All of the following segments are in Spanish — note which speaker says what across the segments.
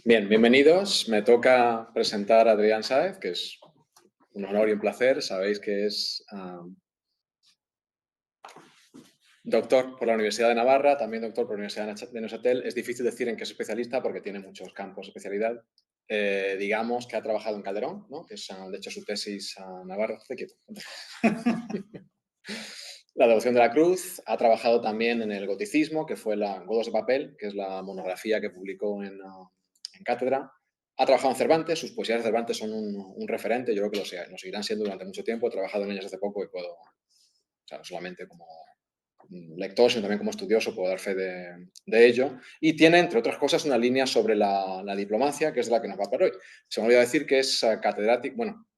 Speaker 1: Bien, bienvenidos. Me toca presentar a Adrián Sáez, que es un honor y un placer. Sabéis que es doctor por la Universidad de Navarra, también doctor por la Universidad de Neuchâtel. Es difícil decir en qué es especialista porque tiene muchos campos de especialidad. Digamos que ha trabajado en Calderón, ¿no? Que es, de hecho, su tesis a Navarra. La devoción de la cruz. Ha trabajado también en el goticismo, que fue la Godos de papel, que es la monografía que publicó en Cátedra. Ha trabajado en Cervantes, sus poesías de Cervantes son un referente, yo creo que lo seguirán siendo durante mucho tiempo. He trabajado en ellas hace poco y puedo, no solamente como lector, sino también como estudioso, puedo dar fe de ello. Y tiene, entre otras cosas, una línea sobre la diplomacia, que es de la que nos va a hablar hoy. Se me olvidó decir que es catedrático, bueno,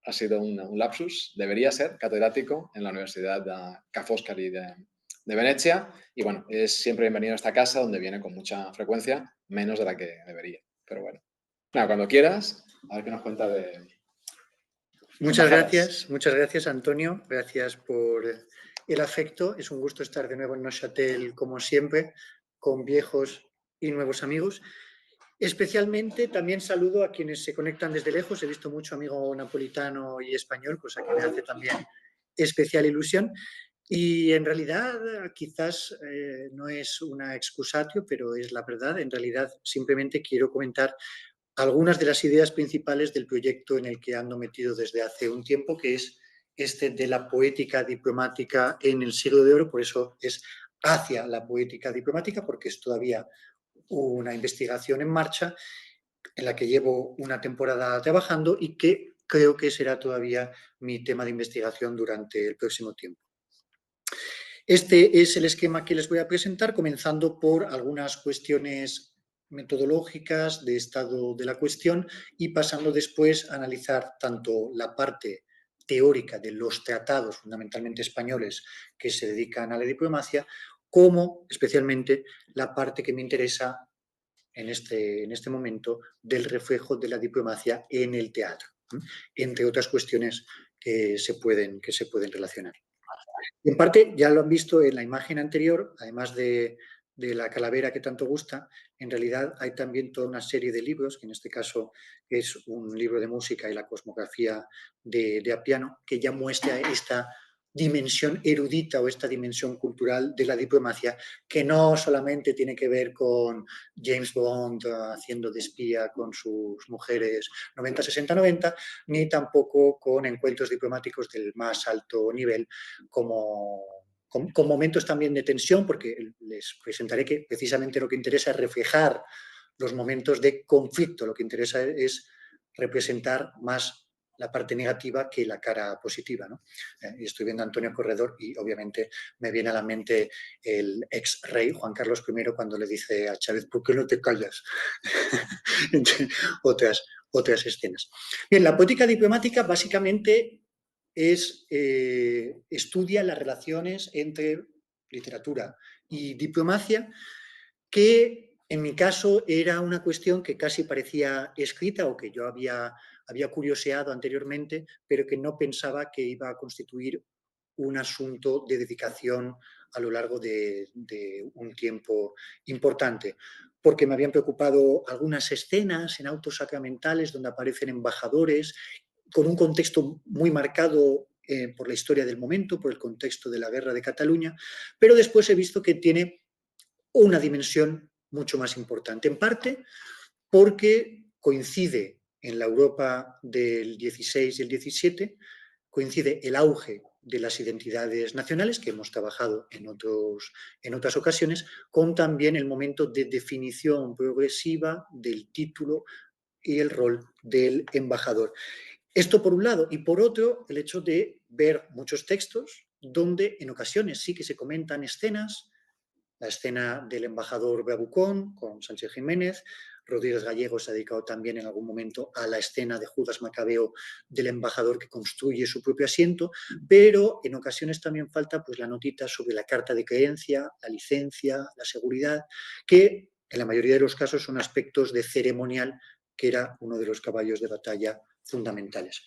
Speaker 1: ha sido un lapsus, debería ser catedrático en la Universidad Ca' Foscari de Venecia. Y bueno, es siempre bienvenido a esta casa, donde viene con mucha frecuencia, menos de la que debería. Pero bueno, nada, cuando quieras, a ver qué nos cuenta de...
Speaker 2: Muchas gracias Antonio, gracias por el afecto. Es un gusto estar de nuevo en Neuchâtel, como siempre, con viejos y nuevos amigos. Especialmente también saludo a quienes se conectan desde lejos. He visto mucho amigo napolitano y español, cosa que me hace también especial ilusión. Y en realidad quizás no es una excusatio, pero es la verdad. En realidad simplemente quiero comentar algunas de las ideas principales del proyecto en el que ando metido desde hace un tiempo, que es este de la poética diplomática en el siglo de oro. Por eso es hacia la poética diplomática, porque es todavía una investigación en marcha en la que llevo una temporada trabajando y que creo que será todavía mi tema de investigación durante el próximo tiempo. Este es el esquema que les voy a presentar, comenzando por algunas cuestiones metodológicas de estado de la cuestión y pasando después a analizar tanto la parte teórica de los tratados, fundamentalmente españoles, que se dedican a la diplomacia, como especialmente la parte que me interesa en este momento del reflejo de la diplomacia en el teatro, entre otras cuestiones que se pueden relacionar. En parte, ya lo han visto en la imagen anterior, además de la calavera que tanto gusta, en realidad hay también toda una serie de libros, que en este caso es un libro de música y la cosmografía de Appiano, que ya muestra esta dimensión erudita o esta dimensión cultural de la diplomacia, que no solamente tiene que ver con James Bond haciendo de espía con sus mujeres 90, 60, 90, ni tampoco con encuentros diplomáticos del más alto nivel, con momentos también de tensión, porque les presentaré que precisamente lo que interesa es reflejar los momentos de conflicto, lo que interesa es representar más la parte negativa que la cara positiva, ¿no? Estoy viendo a Antonio Corredor y obviamente me viene a la mente el ex rey Juan Carlos I cuando le dice a Chávez, ¿por qué no te callas? Entre otras escenas. Bien, la poética diplomática básicamente estudia las relaciones entre literatura y diplomacia, que en mi caso era una cuestión que casi parecía escrita o que yo había curioseado anteriormente, pero que no pensaba que iba a constituir un asunto de dedicación a lo largo de un tiempo importante, porque me habían preocupado algunas escenas en autos sacramentales donde aparecen embajadores con un contexto muy marcado por la historia del momento, por el contexto de la guerra de Cataluña, pero después he visto que tiene una dimensión mucho más importante, en parte porque coincide en la Europa del 16 y el 17, coincide el auge de las identidades nacionales, que hemos trabajado en otras ocasiones, con también el momento de definición progresiva del título y el rol del embajador. Esto por un lado, y por otro, el hecho de ver muchos textos donde en ocasiones sí que se comentan escenas, la escena del embajador Bravucón con Sánchez Jiménez, Rodríguez Gallego se ha dedicado también en algún momento a la escena de Judas Macabeo del embajador que construye su propio asiento, pero en ocasiones también falta pues, la notita sobre la carta de creencia, la licencia, la seguridad, que en la mayoría de los casos son aspectos de ceremonial, que era uno de los caballos de batalla fundamentales.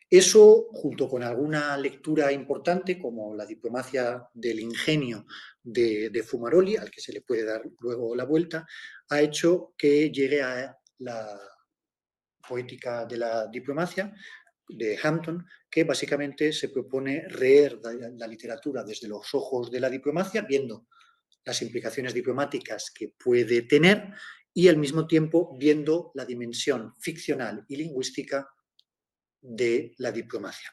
Speaker 2: Eso, junto con alguna lectura importante, como la diplomacia del ingenio de Fumaroli, al que se le puede dar luego la vuelta, ha hecho que llegue a la poética de la diplomacia de Hampton, que básicamente se propone leer la literatura desde los ojos de la diplomacia, viendo las implicaciones diplomáticas que puede tener y al mismo tiempo viendo la dimensión ficcional y lingüística de la diplomacia.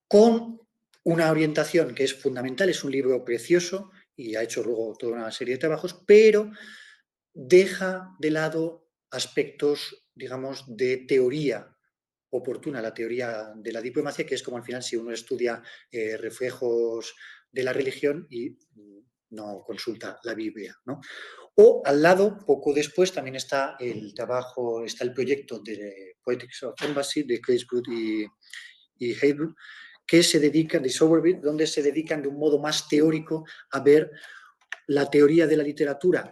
Speaker 2: Con una orientación que es fundamental, es un libro precioso y ha hecho luego toda una serie de trabajos, pero deja de lado aspectos, digamos, de teoría oportuna, la teoría de la diplomacia, que es como al final si uno estudia reflejos de la religión y no consulta la Biblia, ¿no? O al lado, poco después, también está el trabajo, está el proyecto de Poetics of Embassy de Craeswood y Haywood, que se dedican, de Sowerby, donde se dedican de un modo más teórico a ver la teoría de la literatura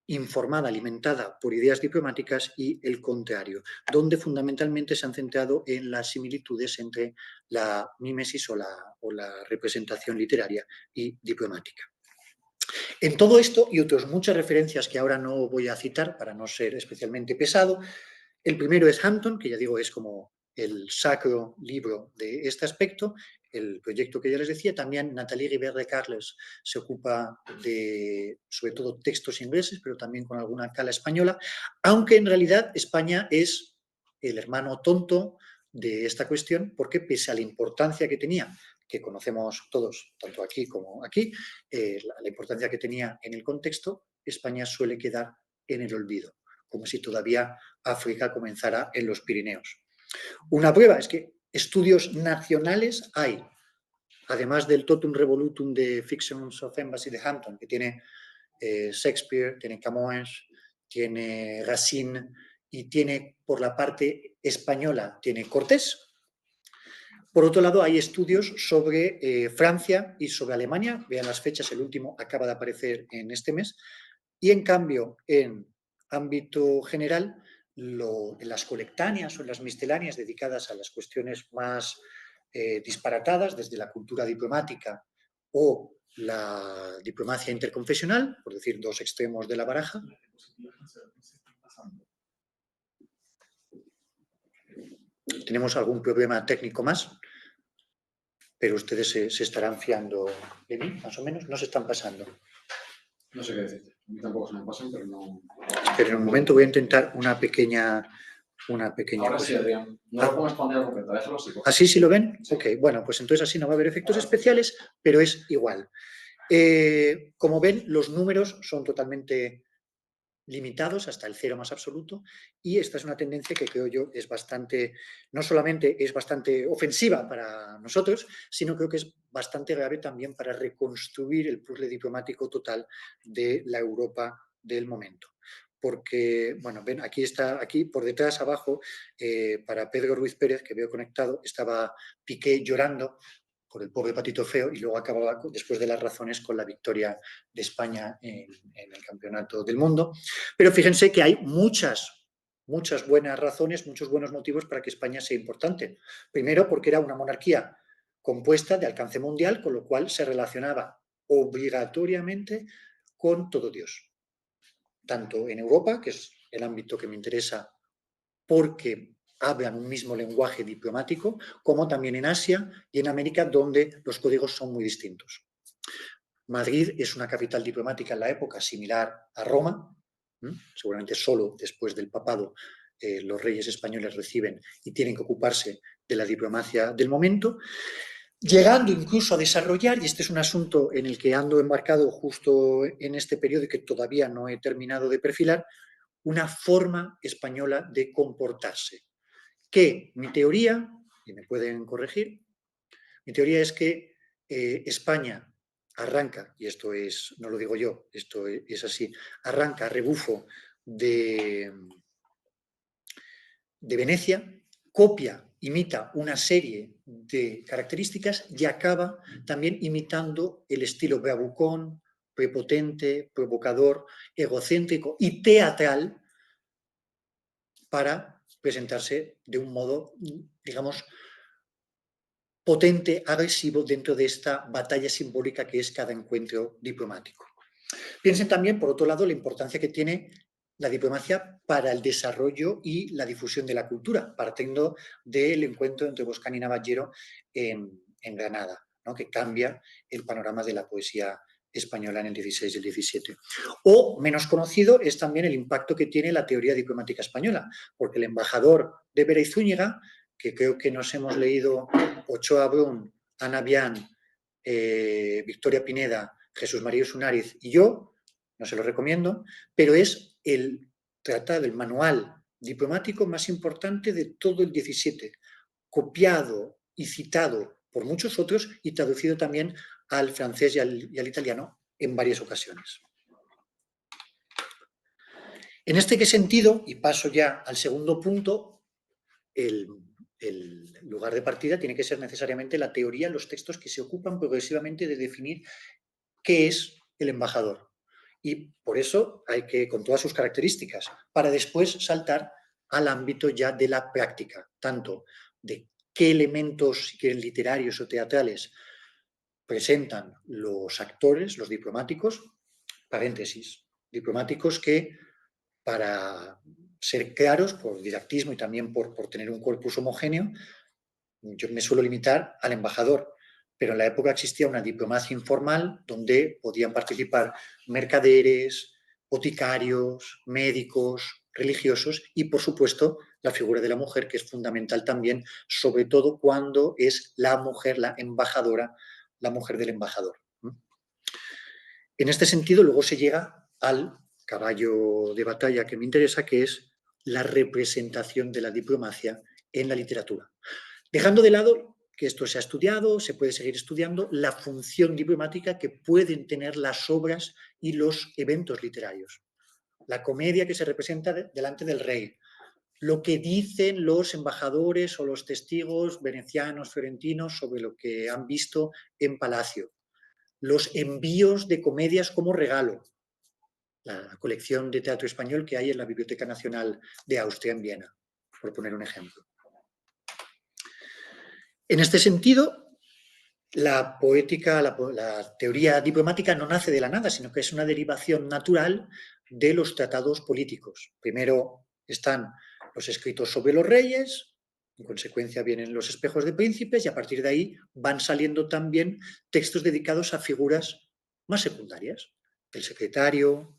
Speaker 2: informada, alimentada por ideas diplomáticas y el contrario, donde fundamentalmente se han centrado en las similitudes entre la mímesis o la representación literaria y diplomática. En todo esto y otras muchas referencias que ahora no voy a citar para no ser especialmente pesado, el primero es Hampton, que ya digo es como el sacro libro de este aspecto, el proyecto que ya les decía. También Nathalie Ribert de Carles se ocupa de, sobre todo, textos ingleses, pero también con alguna cala española, aunque en realidad España es el hermano tonto de esta cuestión, porque pese a la importancia que tenía, que conocemos todos, tanto aquí como aquí, la importancia que tenía en el contexto, España suele quedar en el olvido, como si todavía África comenzara en los Pirineos. Una prueba es que estudios nacionales hay, además del Totum Revolutum de Fictions of Embassy de Hampton, que tiene Shakespeare, tiene Camões, tiene Racine y tiene, por la parte española, tiene Cortés. Por otro lado, hay estudios sobre Francia y sobre Alemania. Vean las fechas, el último acaba de aparecer en este mes. Y en cambio, en ámbito general, en las colectáneas o en las misceláneas dedicadas a las cuestiones más disparatadas, desde la cultura diplomática o la diplomacia interconfesional, por decir dos extremos de la baraja. Tenemos algún problema técnico más, pero ustedes se estarán fiando de mí, más o menos, no se están pasando.
Speaker 1: No sé qué decirte. A mí tampoco se me pasan, pero no.
Speaker 2: Pero en un momento voy a intentar una pequeña
Speaker 1: Ahora sí, Adrián. No lo pongas pantalla completa, déjalo así.
Speaker 2: ¿Así sí lo ven? Sí. Ok, bueno, pues entonces así no va a haber efectos especiales, pero es igual. Como ven, los números son totalmente limitados hasta el cero más absoluto, y esta es una tendencia que creo yo es bastante, no solamente es bastante ofensiva para nosotros, sino creo que es bastante grave también para reconstruir el puzzle diplomático total de la Europa del momento. Porque, bueno, ven, aquí está, aquí por detrás, abajo, para Pedro Ruiz Pérez, que veo conectado, estaba Piqué llorando por el pobre Patito Feo, y luego acababa, después de las razones, con la victoria de España en el Campeonato del Mundo. Pero fíjense que hay muchas buenas razones, muchos buenos motivos para que España sea importante. Primero, porque era una monarquía compuesta de alcance mundial, con lo cual se relacionaba obligatoriamente con todo Dios. Tanto en Europa, que es el ámbito que me interesa porque hablan un mismo lenguaje diplomático, como también en Asia y en América, donde los códigos son muy distintos. Madrid es una capital diplomática en la época similar a Roma, seguramente solo después del papado los reyes españoles reciben y tienen que ocuparse de la diplomacia del momento, llegando incluso a desarrollar, y este es un asunto en el que ando embarcado justo en este periodo y que todavía no he terminado de perfilar, una forma española de comportarse. Que mi teoría, y me pueden corregir, mi teoría es que España arranca, y esto es, no lo digo yo, esto es así, arranca a rebufo de Venecia, copia, imita una serie de características y acaba también imitando el estilo bravucón, prepotente, provocador, egocéntrico y teatral para presentarse de un modo, digamos, potente, agresivo dentro de esta batalla simbólica que es cada encuentro diplomático. Piensen también, por otro lado, la importancia que tiene la diplomacia para el desarrollo y la difusión de la cultura, partiendo del encuentro entre Boscán y Navallero en Granada, ¿no?, que cambia el panorama de la poesía española en el 16 y el 17. O, menos conocido, es también el impacto que tiene la teoría diplomática española, porque el embajador de Vera y Zúñiga, que creo que nos hemos leído Ochoa Brun, Ana Bian, Victoria Pineda, Jesús María Sunariz y yo, no se lo recomiendo, pero es el tratado, el manual diplomático más importante de todo el 17, copiado y citado por muchos otros y traducido también al francés y al italiano en varias ocasiones. En este sentido, y paso ya al segundo punto, el lugar de partida tiene que ser necesariamente la teoría, los textos que se ocupan progresivamente de definir qué es el embajador. Y por eso hay que, con todas sus características, para después saltar al ámbito ya de la práctica, tanto de qué elementos, si quieren, literarios o teatrales presentan los actores, los diplomáticos, paréntesis, diplomáticos que, para ser claros, por didactismo y también por tener un corpus homogéneo, yo me suelo limitar al embajador, pero en la época existía una diplomacia informal donde podían participar mercaderes, boticarios, médicos, religiosos y, por supuesto, la figura de la mujer, que es fundamental también, sobre todo cuando es la mujer, la embajadora, la mujer del embajador. En este sentido, luego se llega al caballo de batalla que me interesa, que es la representación de la diplomacia en la literatura. Dejando de lado que esto se ha estudiado, se puede seguir estudiando, la función diplomática que pueden tener las obras y los eventos literarios. La comedia que se representa delante del rey, lo que dicen los embajadores o los testigos venecianos, florentinos sobre lo que han visto en palacio, los envíos de comedias como regalo, la colección de teatro español que hay en la Biblioteca Nacional de Austria en Viena, por poner un ejemplo. En este sentido, la poética, la teoría diplomática no nace de la nada, sino que es una derivación natural de los tratados políticos. Primero están los escritos sobre los reyes, en consecuencia vienen los espejos de príncipes y a partir de ahí van saliendo también textos dedicados a figuras más secundarias, el secretario,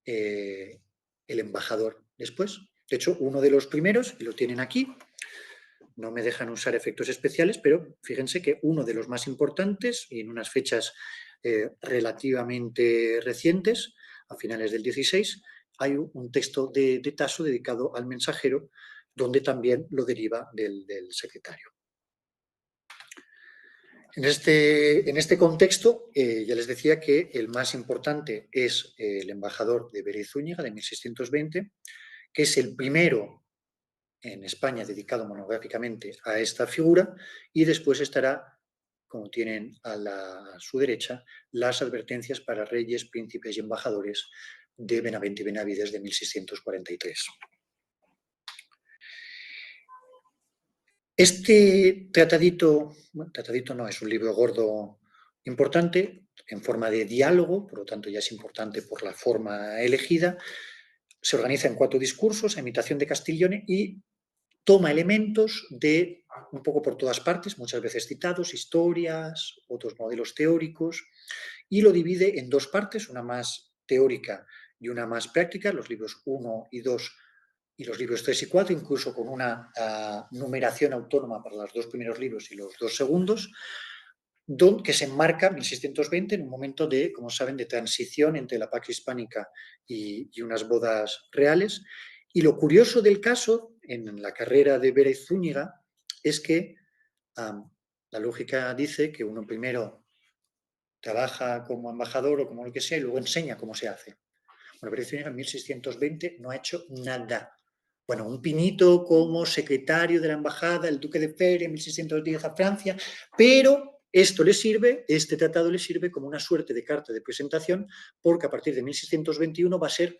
Speaker 2: el embajador después. De hecho, uno de los primeros, y lo tienen aquí, no me dejan usar efectos especiales, pero fíjense que uno de los más importantes, y en unas fechas relativamente recientes, a finales del 16, hay un texto de Tasso dedicado al mensajero, donde también lo deriva del secretario. En este contexto, ya les decía que el más importante es el embajador de Vera y Zúñiga, de 1620, que es el primero en España dedicado monográficamente a esta figura, y después estará, como tienen a su derecha, las advertencias para reyes, príncipes y embajadores de Benavente y Benavides de 1643. Este tratadito, bueno, tratadito no, es un libro gordo importante, en forma de diálogo, por lo tanto ya es importante por la forma elegida, se organiza en 4 discursos, a imitación de Castiglione, y toma elementos de un poco por todas partes, muchas veces citados, historias, otros modelos teóricos, y lo divide en 2 partes, una más teórica y una más práctica, los libros 1 y 2 y los libros 3 y 4, incluso con una numeración autónoma para los 2 primeros libros y los 2 segundos, que se enmarca 1620 en un momento de, como saben, de transición entre la Pax Hispánica y unas bodas reales. Y lo curioso del caso, en la carrera de Vera y Zúñiga, es que la lógica dice que uno primero trabaja como embajador o como lo que sea y luego enseña cómo se hace. Bueno, Vera y Zúñiga en 1620 no ha hecho nada. Bueno, un pinito como secretario de la embajada, el duque de Feria en 1610 a Francia, pero esto le sirve, este tratado le sirve como una suerte de carta de presentación, porque a partir de 1621 va a ser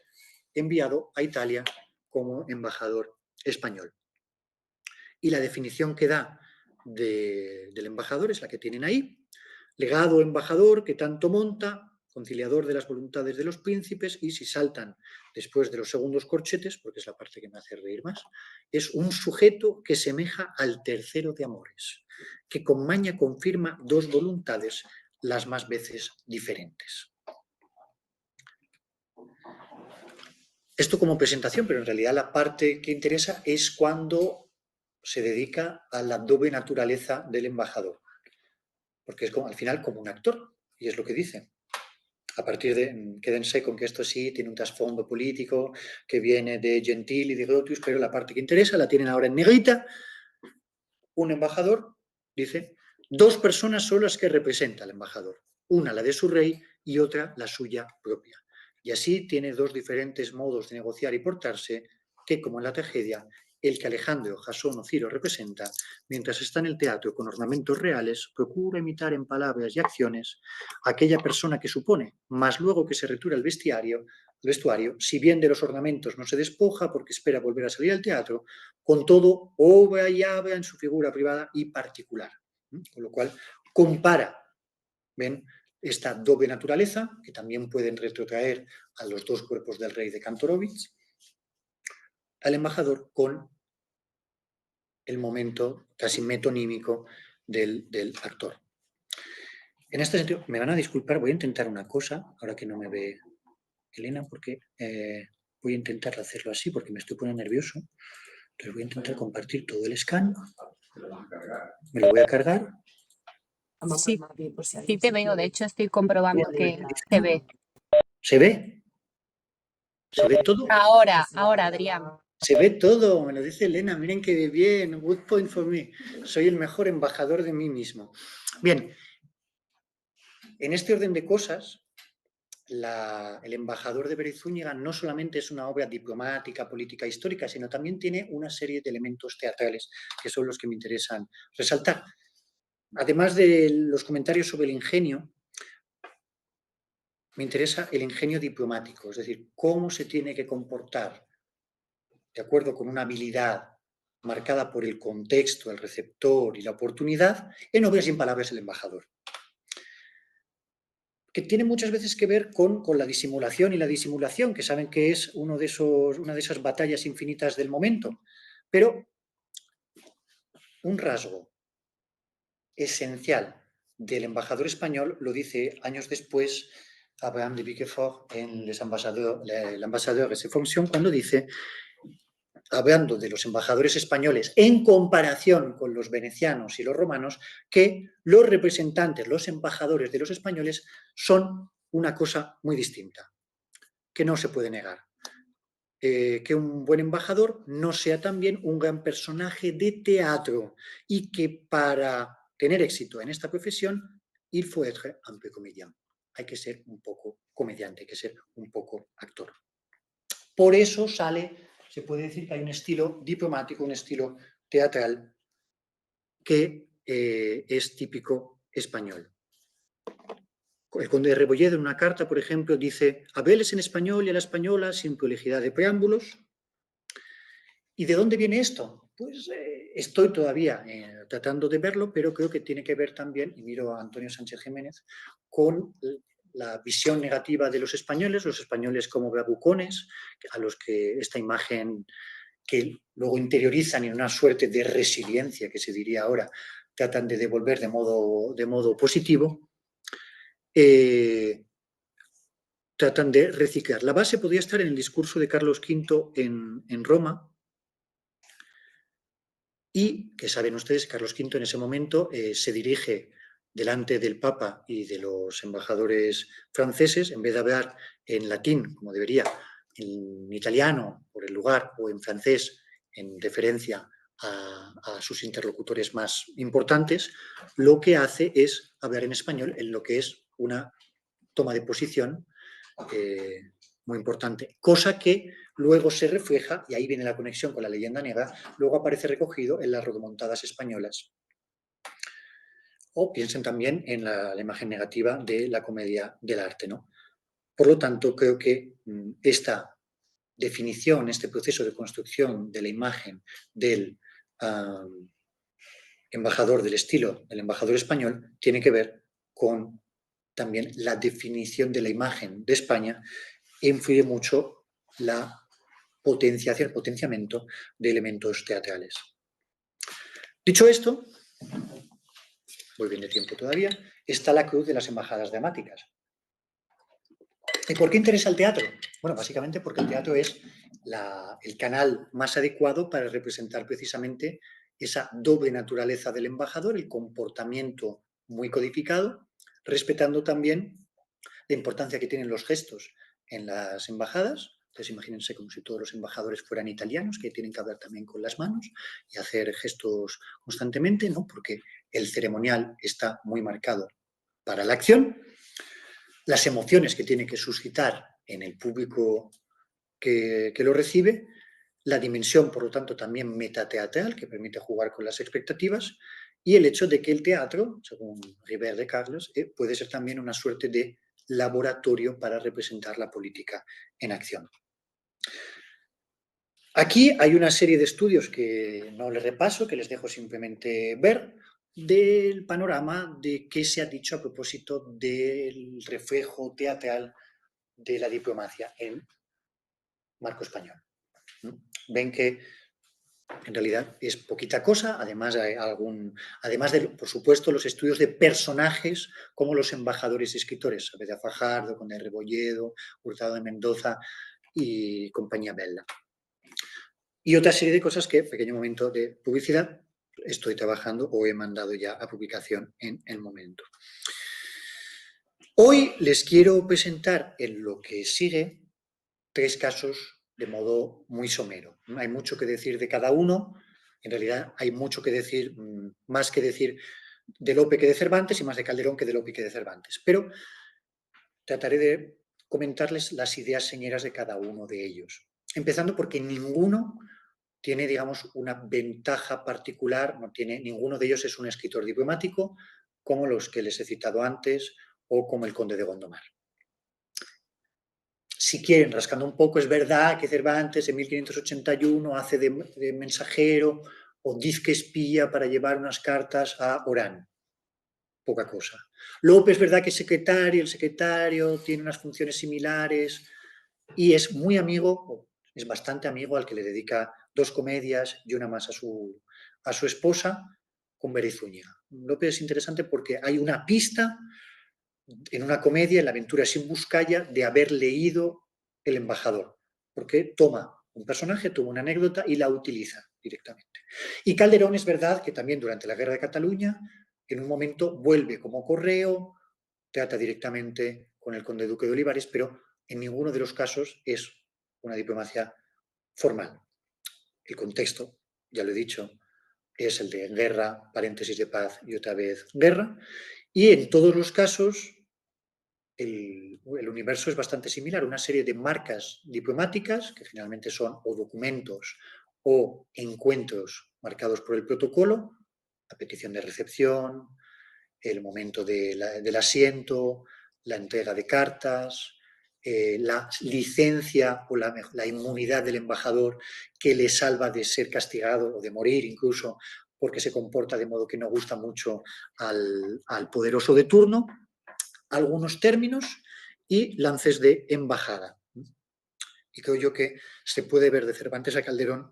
Speaker 2: enviado a Italia como embajador español. Y la definición que da del embajador es la que tienen ahí: legado embajador que tanto monta, conciliador de las voluntades de los príncipes, y si saltan después de los segundos corchetes, porque es la parte que me hace reír más, es un sujeto que semeja al tercero de amores, que con maña confirma dos voluntades, las más veces diferentes. Esto como presentación, pero en realidad la parte que interesa es cuando se dedica a la doble naturaleza del embajador, porque es como, al final como un actor, y es lo que dice. A partir de, quédense con que esto sí tiene un trasfondo político que viene de Gentil y de Grotius, pero la parte que interesa la tienen ahora en negrita. Un embajador, dice, dos personas son las que representa al embajador, una la de su rey y otra la suya propia. Y así tiene dos diferentes modos de negociar y portarse que, como en la tragedia, el que Alejandro, Jasón o Ciro representa, mientras está en el teatro con ornamentos reales, procura imitar en palabras y acciones a aquella persona que supone, mas luego que se retira el vestuario, si bien de los ornamentos no se despoja porque espera volver a salir al teatro, con todo obra y habla en su figura privada y particular. Con lo cual compara, ¿ven?, esta doble naturaleza, que también pueden retrotraer a los dos cuerpos del rey de Kantorowicz, al embajador con el momento casi metonímico del actor. En este sentido, me van a disculpar, voy a intentar una cosa, ahora que no me ve Elena, porque voy a intentar hacerlo así, porque me estoy poniendo nervioso. Entonces voy a intentar compartir todo el scan. Me lo voy a cargar.
Speaker 3: Sí, sí te veo, de hecho estoy comprobando que se ve.
Speaker 2: ¿Se ve? ¿Se ve todo?
Speaker 3: Ahora, Adrián.
Speaker 2: Se ve todo, me lo dice Elena, miren qué bien, good point for me. Soy el mejor embajador de mí mismo. Bien, en este orden de cosas, el embajador de Pérez Zúñiga no solamente es una obra diplomática, política, histórica, sino también tiene una serie de elementos teatrales que son los que me interesan resaltar. Además de los comentarios sobre el ingenio, me interesa el ingenio diplomático, es decir, cómo se tiene que comportar de acuerdo con una habilidad marcada por el contexto, el receptor y la oportunidad, en obras y en palabras el embajador. Que tiene muchas veces que ver con la disimulación y la disimulación, que saben que es una de esas batallas infinitas del momento. Pero un rasgo esencial del embajador español lo dice años después Abraham de Viquefort en l'ambassadeur et ses fonctions, cuando dice, hablando de los embajadores españoles en comparación con los venecianos y los romanos, que los representantes, los embajadores de los españoles son una cosa muy distinta, que no se puede negar. Que un buen embajador no sea también un gran personaje de teatro y que para tener éxito en esta profesión, il faut être un peu comédien. Hay que ser un poco comediante, hay que ser un poco actor. Por eso se puede decir que hay un estilo diplomático, un estilo teatral que es típico español. El conde de Rebolledo en una carta, por ejemplo, dice: «Habeles en español y a la española sin prolijidad de preámbulos». ¿Y de dónde viene esto? Pues estoy todavía tratando de verlo, pero creo que tiene que ver también, y miro a Antonio Sánchez Jiménez, con la visión negativa de los españoles como bravucones, a los que esta imagen que luego interiorizan en una suerte de resiliencia, que se diría ahora, tratan de devolver de modo positivo, tratan de reciclar. La base podría estar en el discurso de Carlos V en Roma, y, que saben ustedes, Carlos V en ese momento se dirige delante del Papa y de los embajadores franceses, en vez de hablar en latín, como debería, en italiano por el lugar, o en francés, en deferencia a sus interlocutores más importantes, lo que hace es hablar en español en lo que es una toma de posición muy importante, cosa que luego se refleja, y ahí viene la conexión con la leyenda negra, luego aparece recogido en las rodomontadas españolas. O piensen también en la imagen negativa de la comedia del arte, ¿no? Por lo tanto, creo que esta definición, este proceso de construcción de la imagen del embajador, del estilo del embajador español, tiene que ver con también la definición de la imagen de España. Influye mucho la potenciación, el potenciamiento de elementos teatrales. Dicho esto, voy bien de tiempo todavía, está la cruz de las embajadas dramáticas. ¿Y por qué interesa el teatro? Bueno, básicamente porque el teatro es el canal más adecuado para representar precisamente esa doble naturaleza del embajador, el comportamiento muy codificado, respetando también la importancia que tienen los gestos en las embajadas. Entonces imagínense como si todos los embajadores fueran italianos, que tienen que hablar también con las manos y hacer gestos constantemente, ¿no? Porque el ceremonial está muy marcado para la acción. Las emociones que tiene que suscitar en el público que lo recibe, la dimensión, por lo tanto, también metateatral, que permite jugar con las expectativas, y el hecho de que el teatro, según Ribert de Carlos, puede ser también una suerte de laboratorio para representar la política en acción. Aquí hay una serie de estudios que no les repaso, que les dejo simplemente ver, del panorama de qué se ha dicho a propósito del reflejo teatral de la diplomacia en marco español. Ven que en realidad es poquita cosa, además de, por supuesto, los estudios de personajes como los embajadores y escritores, Saavedra Fajardo, Conde de Rebolledo, Hurtado de Mendoza y compañía Bella. Y otra serie de cosas que, pequeño momento de publicidad, estoy trabajando o he mandado ya a publicación en el momento. Hoy les quiero presentar en lo que sigue 3 casos de modo muy somero. No hay mucho que decir de cada uno, en realidad hay mucho que decir, más que decir de Lope que de Cervantes y más de Calderón que de Lope que de Cervantes, pero trataré de comentarles las ideas señeras de cada uno de ellos, empezando porque ninguno tiene, digamos, una ventaja particular, ninguno de ellos es un escritor diplomático, como los que les he citado antes o como el conde de Gondomar. Si quieren, rascando un poco, es verdad que Cervantes en 1581 hace de mensajero o disque espía para llevar unas cartas a Orán. Poca cosa. Lope es verdad que es secretario, el secretario tiene unas funciones similares y es muy amigo, es bastante amigo al que le dedica 2 comedias y una más a su esposa con Berizúñiga. Lope es interesante porque hay una pista en una comedia, en La aventura sin Buscaya, de haber leído El embajador, porque toma un personaje, toma una anécdota y la utiliza directamente. Y Calderón es verdad que también durante la Guerra de Cataluña, en un momento vuelve como correo, trata directamente con el conde duque de Olivares, pero en ninguno de los casos es una diplomacia formal. El contexto, ya lo he dicho, es el de guerra, paréntesis de paz y otra vez guerra, y en todos los casos el universo es bastante similar, una serie de marcas diplomáticas, que generalmente son o documentos o encuentros marcados por el protocolo, la petición de recepción, el momento del asiento, la entrega de cartas, la licencia o la inmunidad del embajador que le salva de ser castigado o de morir incluso porque se comporta de modo que no gusta mucho al poderoso de turno, algunos términos y lances de embajada. Y creo yo que se puede ver de Cervantes a Calderón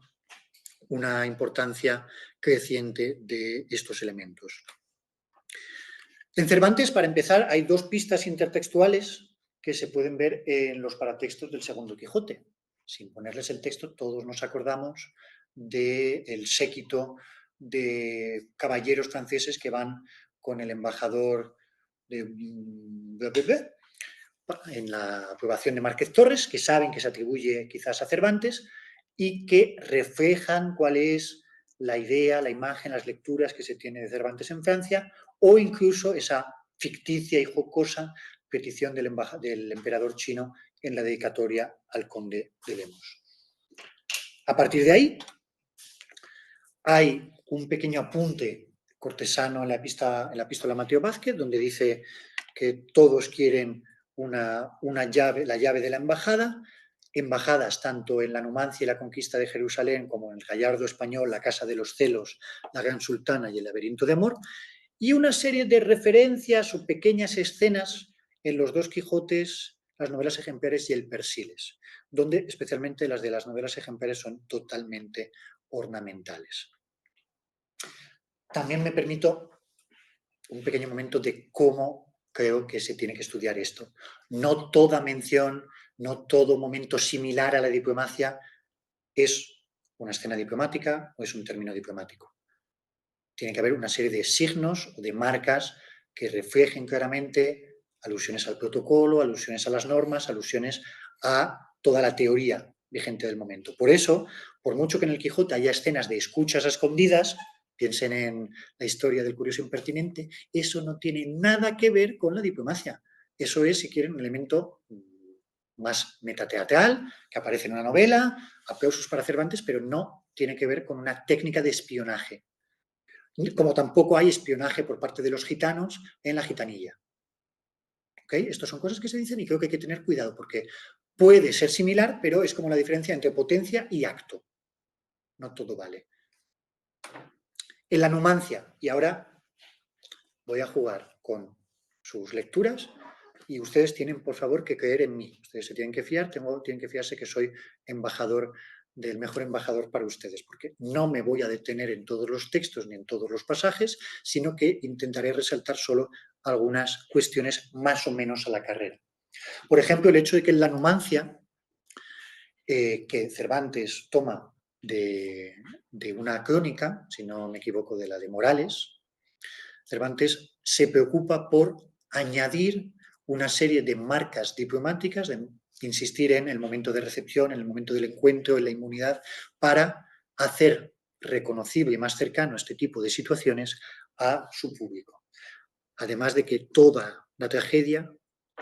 Speaker 2: una importancia creciente de estos elementos. En Cervantes, para empezar, hay 2 pistas intertextuales que se pueden ver en los paratextos del Segundo Quijote. Sin ponerles el texto, todos nos acordamos del séquito de caballeros franceses que van con el embajador en la aprobación de Márquez Torres, que saben que se atribuye quizás a Cervantes y que reflejan cuál es la idea, la imagen, las lecturas que se tiene de Cervantes en Francia, o incluso esa ficticia y jocosa petición del emperador chino en la dedicatoria al conde de Lemos. A partir de ahí, hay un pequeño apunte cortesano en la epístola a Mateo Vázquez, donde dice que todos quieren la llave de la embajada, embajadas tanto en la Numancia y la conquista de Jerusalén como en el Gallardo español, la Casa de los Celos, la Gran Sultana y el Laberinto de Amor, y una serie de referencias o pequeñas escenas en los dos Quijotes, las novelas ejemplares y el Persiles, donde especialmente las de las novelas ejemplares son totalmente ornamentales. También me permito un pequeño momento de cómo creo que se tiene que estudiar esto. No toda mención, no todo momento similar a la diplomacia es una escena diplomática o es un término diplomático. Tiene que haber una serie de signos o de marcas que reflejen claramente alusiones al protocolo, alusiones a las normas, alusiones a toda la teoría vigente del momento. Por eso, por mucho que en el Quijote haya escenas de escuchas a escondidas, piensen en la historia del curioso impertinente, eso no tiene nada que ver con la diplomacia. Eso es, si quieren, un elemento más metateatral, que aparece en una novela, aplausos para Cervantes, pero no tiene que ver con una técnica de espionaje. Como tampoco hay espionaje por parte de los gitanos en la gitanilla. ¿Okay? Estas son cosas que se dicen y creo que hay que tener cuidado porque puede ser similar, pero es como la diferencia entre potencia y acto. No todo vale. En la Numancia, y ahora voy a jugar con sus lecturas y ustedes tienen, por favor, que creer en mí. Ustedes se tienen que fiar, tienen que fiarse que soy embajador del mejor embajador para ustedes, porque no me voy a detener en todos los textos ni en todos los pasajes, sino que intentaré resaltar solo algunas cuestiones más o menos a la carrera. Por ejemplo, el hecho de que en la Numancia, que Cervantes toma de una crónica, si no me equivoco, de la de Morales, Cervantes se preocupa por añadir una serie de marcas diplomáticas, de insistir en el momento de recepción, en el momento del encuentro, en la inmunidad, para hacer reconocible y más cercano este tipo de situaciones a su público. Además de que toda la tragedia,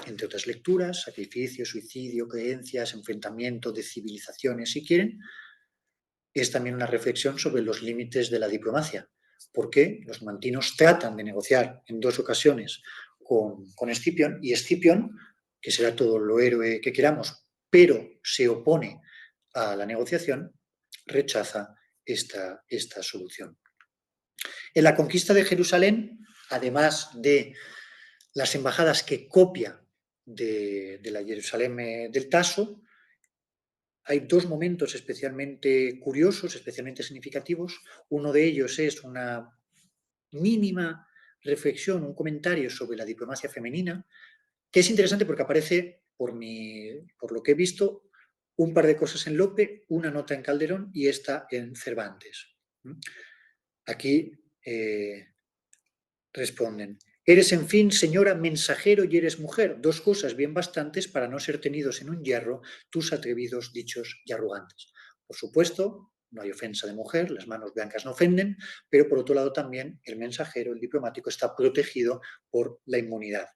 Speaker 2: entre otras lecturas, sacrificio, suicidio, creencias, enfrentamiento de civilizaciones, si quieren, es también una reflexión sobre los límites de la diplomacia. Porque los numantinos tratan de negociar en dos ocasiones con Escipión, y Escipión, que será todo lo héroe que queramos, pero se opone a la negociación, rechaza esta solución. En la conquista de Jerusalén, además de las embajadas que copia de la Jerusalén del Taso, hay dos momentos especialmente curiosos, especialmente significativos. Uno de ellos es una mínima reflexión, un comentario sobre la diplomacia femenina, que es interesante porque aparece, por lo que he visto, un par de cosas en Lope, una nota en Calderón y esta en Cervantes. Aquí responden: eres, en fin, señora, mensajero y eres mujer, dos cosas bien bastantes para no ser tenidos en un yerro tus atrevidos dichos y arrogantes. Por supuesto, no hay ofensa de mujer, las manos blancas no ofenden, pero por otro lado también el mensajero, el diplomático, está protegido por la inmunidad.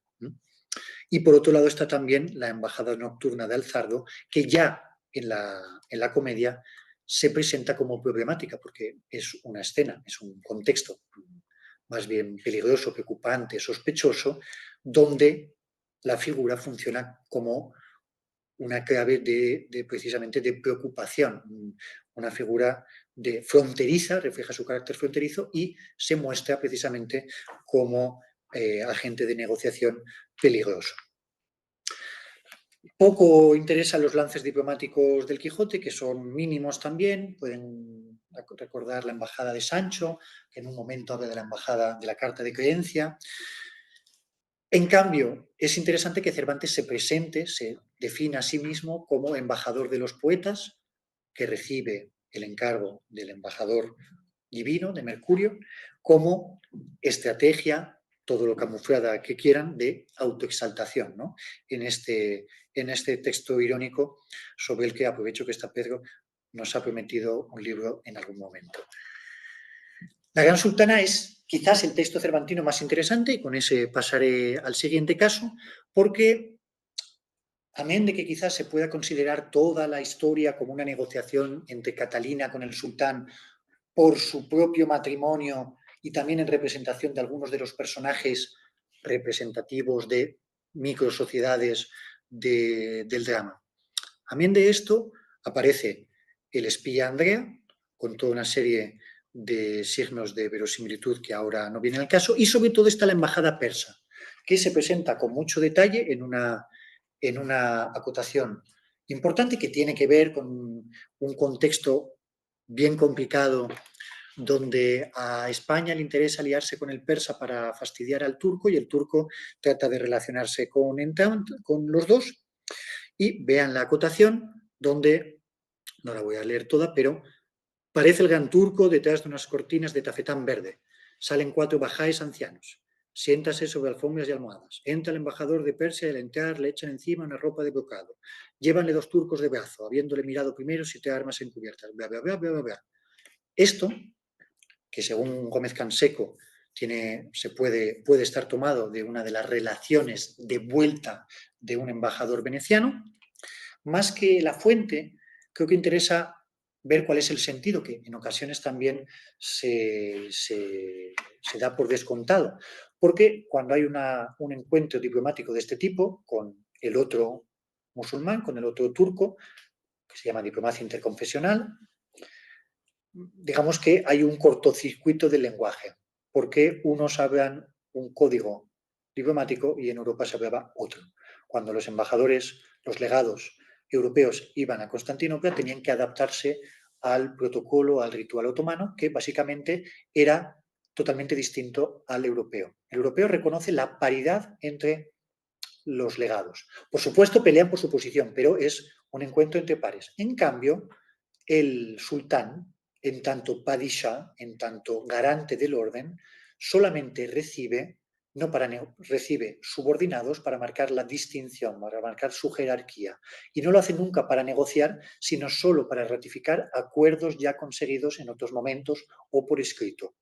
Speaker 2: Y por otro lado está también la embajada nocturna de Alzardo, que ya en la comedia se presenta como problemática, porque es una escena, es un contexto más bien peligroso, preocupante, sospechoso, donde la figura funciona como una clave precisamente de preocupación, una figura de fronteriza, refleja su carácter fronterizo y se muestra precisamente como agente de negociación peligroso. Poco interesan los lances diplomáticos del Quijote, que son mínimos también. Pueden recordar la embajada de Sancho, que en un momento habla de la embajada de la carta de creencia. En cambio, es interesante que Cervantes se presente, se defina a sí mismo como embajador de los poetas, que recibe el encargo del embajador divino, de Mercurio, como estrategia, todo lo camuflada que quieran, de autoexaltación, ¿no? En este texto irónico sobre el que aprovecho que está Pedro, nos ha prometido un libro en algún momento. La Gran Sultana es quizás el texto cervantino más interesante, y con ese pasaré al siguiente caso, porque amén de que quizás se pueda considerar toda la historia como una negociación entre Catalina con el sultán por su propio matrimonio y también en representación de algunos de los personajes representativos de microsociedades del drama. Amén de esto, aparece el espía Andrea, con toda una serie de signos de verosimilitud que ahora no viene al caso, y sobre todo está la embajada persa, que se presenta con mucho detalle en una acotación importante que tiene que ver con un contexto bien complicado donde a España le interesa aliarse con el persa para fastidiar al turco y el turco trata de relacionarse con los dos. Y vean la acotación donde, no la voy a leer toda, pero parece el gran turco detrás de unas cortinas de tafetán verde. Salen 4 bajáes ancianos. Siéntase sobre alfombras y almohadas. Entra el embajador de Persia y al entrar le echan encima una ropa de brocado. Llévanle 2 turcos de brazo, habiéndole mirado primero 7 armas encubiertas. Bla, bla, bla, bla, bla, bla. Esto, que según Gómez Canseco puede estar tomado de una de las relaciones de vuelta de un embajador veneciano, más que la fuente, creo que interesa ver cuál es el sentido, que en ocasiones también se da por descontado. Porque cuando hay un encuentro diplomático de este tipo con el otro musulmán, con el otro turco, que se llama diplomacia interconfesional, digamos que hay un cortocircuito del lenguaje, porque unos hablan un código diplomático y en Europa se hablaba otro. Cuando los embajadores, los legados europeos iban a Constantinopla, tenían que adaptarse al protocolo, al ritual otomano, que básicamente era totalmente distinto al europeo. El europeo reconoce la paridad entre los legados. Por supuesto, pelean por su posición, pero es un encuentro entre pares. En cambio, el sultán, en tanto padishah, en tanto garante del orden, solamente recibe subordinados para marcar la distinción, para marcar su jerarquía. Y no lo hace nunca para negociar, sino solo para ratificar acuerdos ya conseguidos en otros momentos o por escrito.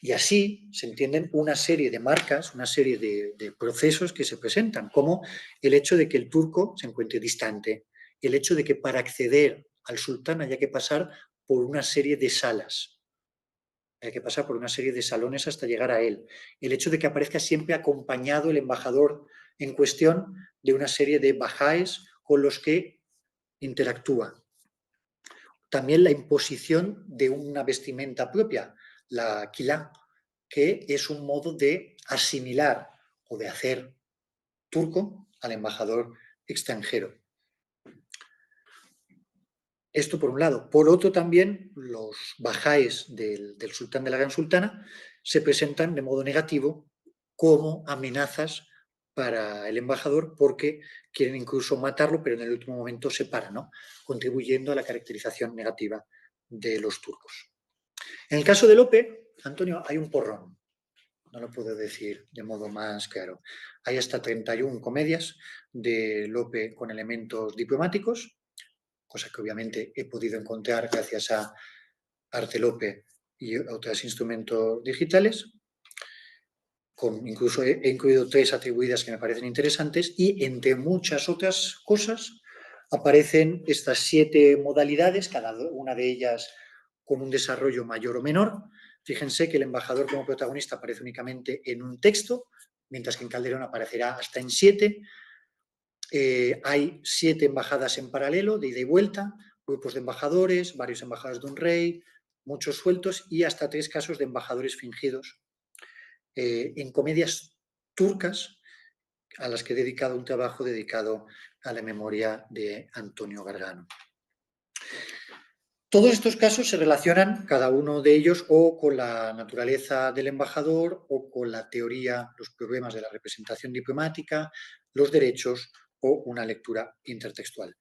Speaker 2: Y así se entienden una serie de marcas, una serie de procesos que se presentan, como el hecho de que el turco se encuentre distante, el hecho de que para acceder al sultán haya que pasar por una serie de salas, hay que pasar por una serie de salones hasta llegar a él, el hecho de que aparezca siempre acompañado el embajador en cuestión de una serie de bajáes con los que interactúa. También la imposición de una vestimenta propia, la quilá, que es un modo de asimilar o de hacer turco al embajador extranjero. Esto por un lado. Por otro también, los bajáes del sultán de la Gran Sultana se presentan de modo negativo como amenazas para el embajador porque quieren incluso matarlo, pero en el último momento se para, ¿no? Contribuyendo a la caracterización negativa de los turcos. En el caso de Lope, Antonio, hay un porrón. No lo puedo decir de modo más claro. Hay hasta 31 comedias de Lope con elementos diplomáticos, cosa que obviamente he podido encontrar gracias a Arte Lope y otros instrumentos digitales. Incluso he incluido 3 atribuidas que me parecen interesantes y entre muchas otras cosas aparecen estas 7 modalidades, cada una de ellas con un desarrollo mayor o menor. Fíjense que el embajador como protagonista aparece únicamente en un texto, mientras que en Calderón aparecerá hasta en 7. Hay 7 embajadas en paralelo, de ida y vuelta, grupos de embajadores, varios embajadores de un rey, muchos sueltos y hasta 3 casos de embajadores fingidos. En comedias turcas a las que he dedicado un trabajo dedicado a la memoria de Antonio Gargano. Todos estos casos se relacionan, cada uno de ellos, o con la naturaleza del embajador, o con la teoría, los problemas de la representación diplomática, los derechos o una lectura intertextual.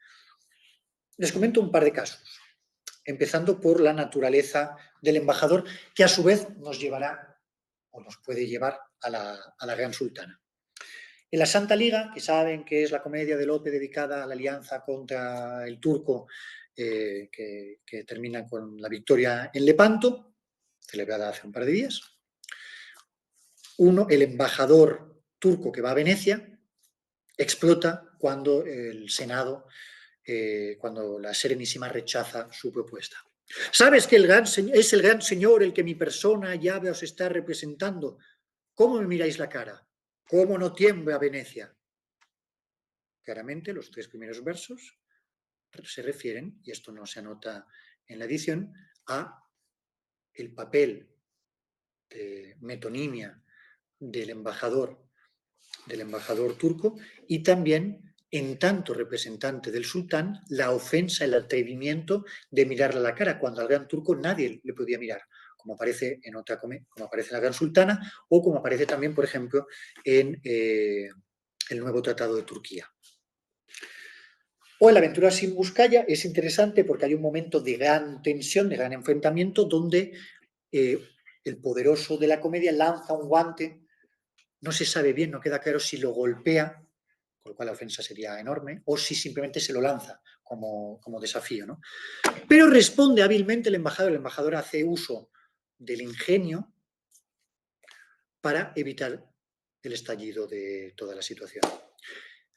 Speaker 2: Les comento un par de casos, empezando por la naturaleza del embajador, que a su vez nos llevará o nos puede llevar a la Gran Sultana. En la Santa Liga, que saben que es la comedia de Lope dedicada a la alianza contra el turco, que termina con la victoria en Lepanto, celebrada hace un par de días. El embajador turco que va a Venecia, explota cuando el Senado, cuando la Serenísima rechaza su propuesta. ¿Sabes que es el gran señor el que mi persona ya os está representando? ¿Cómo me miráis la cara? ¿Cómo no tiembla Venecia? Claramente, los 3 primeros versos se refieren, y esto no se anota en la edición, a el papel de metonimia del embajador turco y también, en tanto representante del sultán, la ofensa, el atrevimiento de mirarle a la cara, cuando al gran turco nadie le podía mirar, como aparece en como aparece en la Gran Sultana o como aparece también, por ejemplo, en el nuevo Tratado de Turquía. O en la aventura sin Buscaya es interesante porque hay un momento de gran tensión, de gran enfrentamiento, donde el poderoso de la comedia lanza un guante, no se sabe bien, no queda claro si lo golpea, con lo cual la ofensa sería enorme, o si simplemente se lo lanza como desafío, ¿no? Pero responde hábilmente el embajador hace uso del ingenio para evitar el estallido de toda la situación.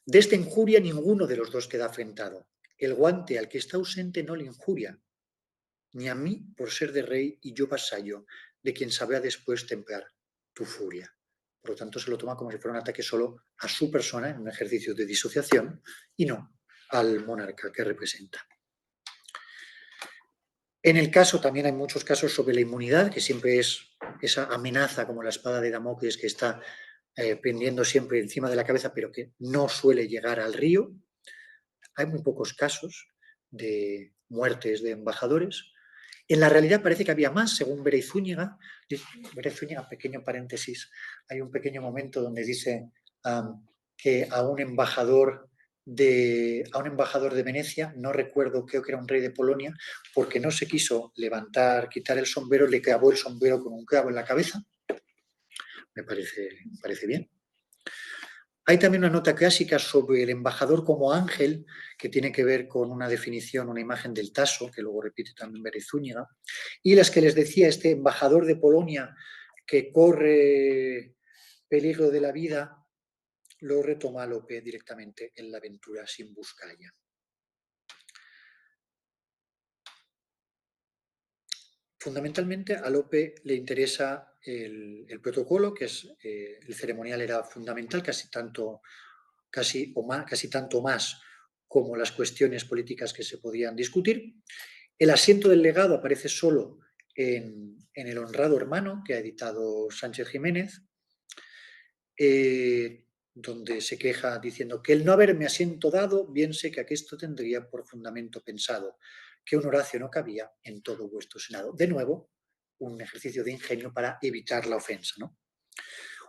Speaker 2: De esta injuria ninguno de los dos queda afrentado. El guante al que está ausente no le injuria, ni a mí por ser de rey y yo vasallo, de quien sabrá después templar tu furia. Por lo tanto, se lo toma como si fuera un ataque solo a su persona, en un ejercicio de disociación, y no al monarca que representa. En el caso, también hay muchos casos sobre la inmunidad, que siempre es esa amenaza como la espada de Damocles que está pendiendo siempre encima de la cabeza, pero que no suele llegar al río. Hay muy pocos casos de muertes de embajadores. En la realidad parece que había más, según Bereiz Zúñiga, pequeño paréntesis, hay un pequeño momento donde dice que a un embajador de Venecia, no recuerdo, creo que era un rey de Polonia, porque no se quiso quitar el sombrero, le clavó el sombrero con un clavo en la cabeza. Me parece bien. Hay también una nota clásica sobre el embajador como ángel, que tiene que ver con una definición, una imagen del Tasso, que luego repite también Bereiz Zúñiga, y las que les decía este embajador de Polonia que corre peligro de la vida, lo retoma Lope directamente en la aventura sin Buscaya. Fundamentalmente a Lope le interesa el protocolo, que es el ceremonial era fundamental, casi tanto más como las cuestiones políticas que se podían discutir. El asiento del legado aparece solo en El honrado hermano, que ha editado Sánchez Jiménez, donde se queja diciendo que el no haberme asiento dado, bien sé que aquesto tendría por fundamento pensado, que un Horacio no cabía en todo vuestro senado. De nuevo, un ejercicio de ingenio para evitar la ofensa, ¿no?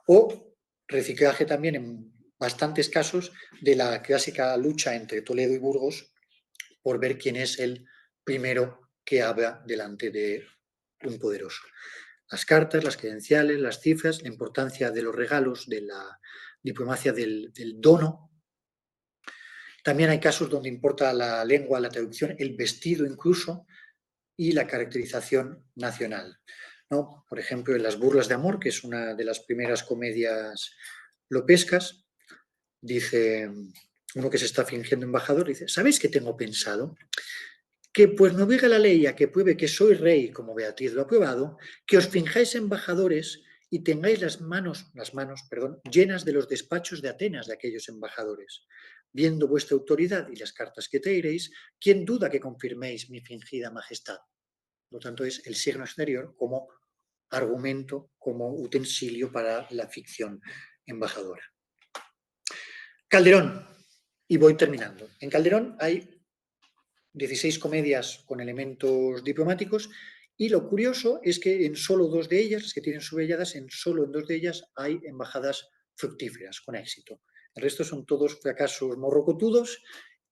Speaker 2: O reciclaje también en bastantes casos de la clásica lucha entre Toledo y Burgos por ver quién es el primero que habla delante de un poderoso. Las cartas, las credenciales, las cifras, la importancia de los regalos, de la diplomacia del dono. También hay casos donde importa la lengua, la traducción, el vestido incluso y la caracterización nacional, ¿no? Por ejemplo, en Las burlas de amor, que es una de las primeras comedias lopescas, dice uno que se está fingiendo embajador, dice: ¿sabéis qué tengo pensado? Que pues me obliga la ley a que pruebe que soy rey, como Beatriz lo ha probado, que os finjáis embajadores y tengáis las manos, llenas de los despachos de Atenas de aquellos embajadores. Viendo vuestra autoridad y las cartas que traeréis, ¿quién duda que confirméis mi fingida majestad? Por lo tanto, es el signo exterior como argumento, como utensilio para la ficción embajadora. Calderón, y voy terminando. En Calderón hay 16 comedias con elementos diplomáticos y lo curioso es que en solo 2 de ellas, las que tienen subrayadas, solo en 2 de ellas hay embajadas fructíferas, con éxito. El resto son todos fracasos morrocotudos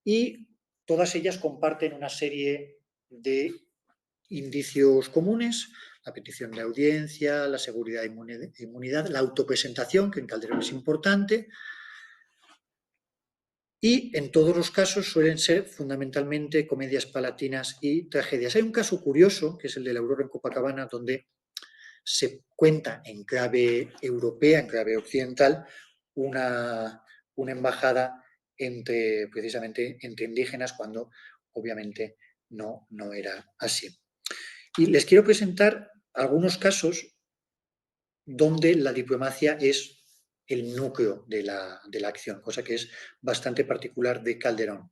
Speaker 2: y todas ellas comparten una serie de indicios comunes: la petición de audiencia, la seguridad e inmunidad, la autopresentación, que en Calderón es importante, y en todos los casos suelen ser fundamentalmente comedias palatinas y tragedias. Hay un caso curioso, que es el de la Aurora en Copacabana, donde se cuenta en clave europea, en clave occidental, una embajada precisamente entre indígenas, cuando obviamente no era así. Y les quiero presentar algunos casos donde la diplomacia es el núcleo de la acción, cosa que es bastante particular de Calderón.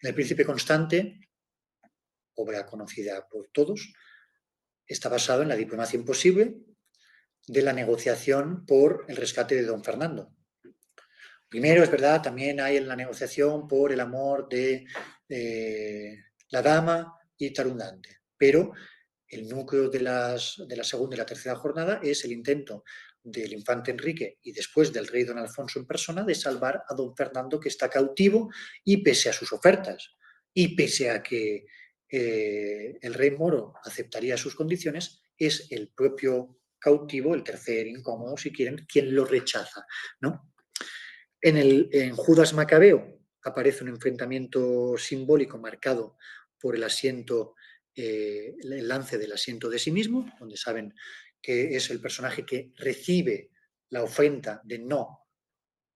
Speaker 2: El Príncipe Constante, obra conocida por todos, está basado en la diplomacia imposible de la negociación por el rescate de don Fernando. Primero, es verdad, también hay en la negociación por el amor de la dama y Tarundante, pero el núcleo de la segunda y la tercera jornada es el intento del infante Enrique y después del rey don Alfonso en persona de salvar a don Fernando, que está cautivo, y pese a sus ofertas y pese a que el rey moro aceptaría sus condiciones, es el propio cautivo, el tercer incómodo, si quieren, quien lo rechaza, ¿no? En Judas Macabeo aparece un enfrentamiento simbólico marcado por el asiento, el lance del asiento de sí mismo, donde saben que es el personaje que recibe la ofrenda de no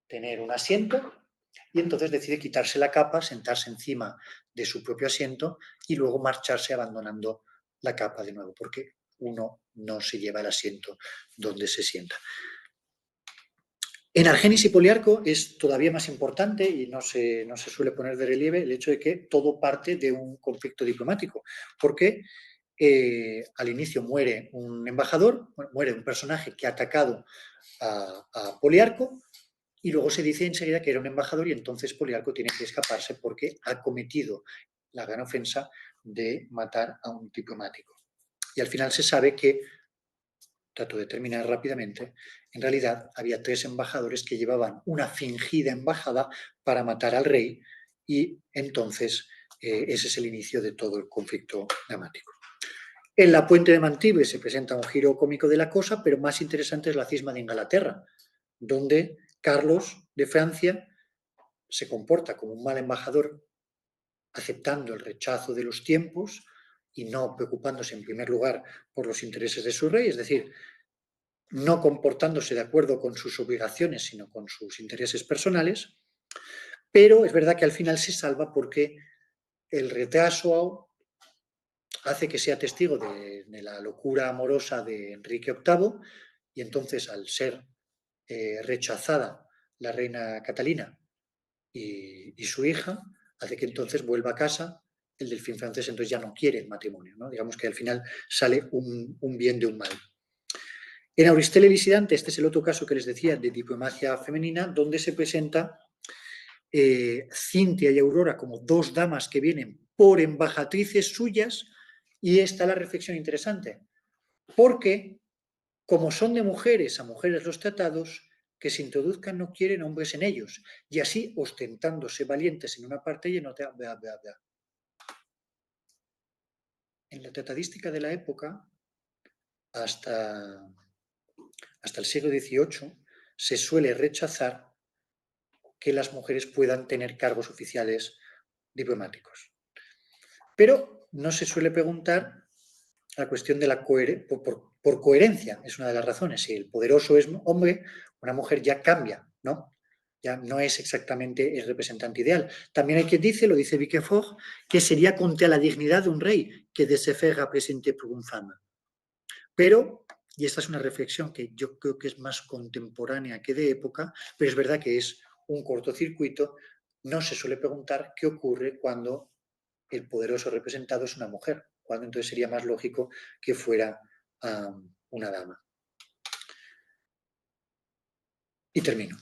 Speaker 2: tener un asiento y entonces decide quitarse la capa, sentarse encima de su propio asiento y luego marcharse abandonando la capa de nuevo, porque uno no se lleva el asiento donde se sienta. En Argenis y Poliarco es todavía más importante y no se suele poner de relieve el hecho de que todo parte de un conflicto diplomático, porque al inicio muere un embajador, muere un personaje que ha atacado a Poliarco y luego se dice enseguida que era un embajador y entonces Poliarco tiene que escaparse porque ha cometido la gran ofensa de matar a un diplomático. Y al final se sabe que, trato de terminar rápidamente, en realidad había 3 embajadores que llevaban una fingida embajada para matar al rey y entonces ese es el inicio de todo el conflicto dramático. En La Puente de Mantibes se presenta un giro cómico de la cosa, pero más interesante es la cisma de Inglaterra, donde Carlos de Francia se comporta como un mal embajador, aceptando el rechazo de los tiempos y no preocupándose en primer lugar por los intereses de su rey, es decir, no comportándose de acuerdo con sus obligaciones, sino con sus intereses personales, pero es verdad que al final se salva porque el retraso hace que sea testigo de la locura amorosa de Enrique VIII y entonces al ser rechazada la reina Catalina y su hija, hace que entonces vuelva a casa el delfín francés, entonces ya no quiere el matrimonio, ¿no? Digamos que al final sale un bien de un mal. En Auristela y Lisidante, este es el otro caso que les decía de diplomacia femenina, donde se presenta Cintia y Aurora como 2 damas que vienen por embajatrices suyas, y está la reflexión interesante, porque como son de mujeres a mujeres los tratados, que se introduzcan no quieren hombres en ellos, y así ostentándose valientes en una parte y en otra, bla, bla, bla. En la tratadística de la época, hasta el siglo XVIII, se suele rechazar que las mujeres puedan tener cargos oficiales diplomáticos. Pero no se suele preguntar la cuestión de la por coherencia, es una de las razones. Si el poderoso es hombre, una mujer ya cambia, ¿no? Ya no es exactamente el representante ideal. También hay quien dice, lo dice Viquefort, que sería contra la dignidad de un rey que de se faire representer por un femme. Pero, y esta es una reflexión que yo creo que es más contemporánea que de época, pero es verdad que es un cortocircuito, no se suele preguntar qué ocurre cuando el poderoso representado es una mujer, cuando entonces sería más lógico que fuera una dama. Y termino.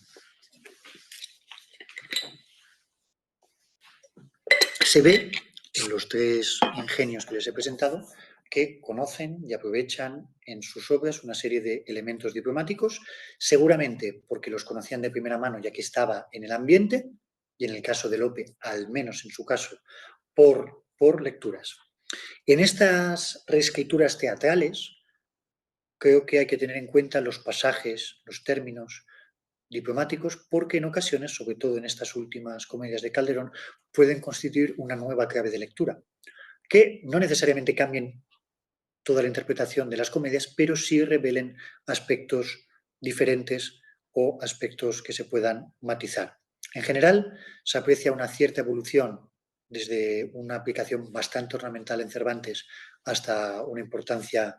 Speaker 2: Se ve en los 3 ingenios que les he presentado que conocen y aprovechan en sus obras una serie de elementos diplomáticos, seguramente porque los conocían de primera mano ya que estaba en el ambiente, y en el caso de Lope, al menos en su caso, por lecturas. En estas reescrituras teatrales, creo que hay que tener en cuenta los pasajes, los términos diplomáticos, porque en ocasiones, sobre todo en estas últimas comedias de Calderón, pueden constituir una nueva clave de lectura, que no necesariamente cambien toda la interpretación de las comedias, pero sí revelen aspectos diferentes o aspectos que se puedan matizar. En general, se aprecia una cierta evolución desde una aplicación bastante ornamental en Cervantes hasta una importancia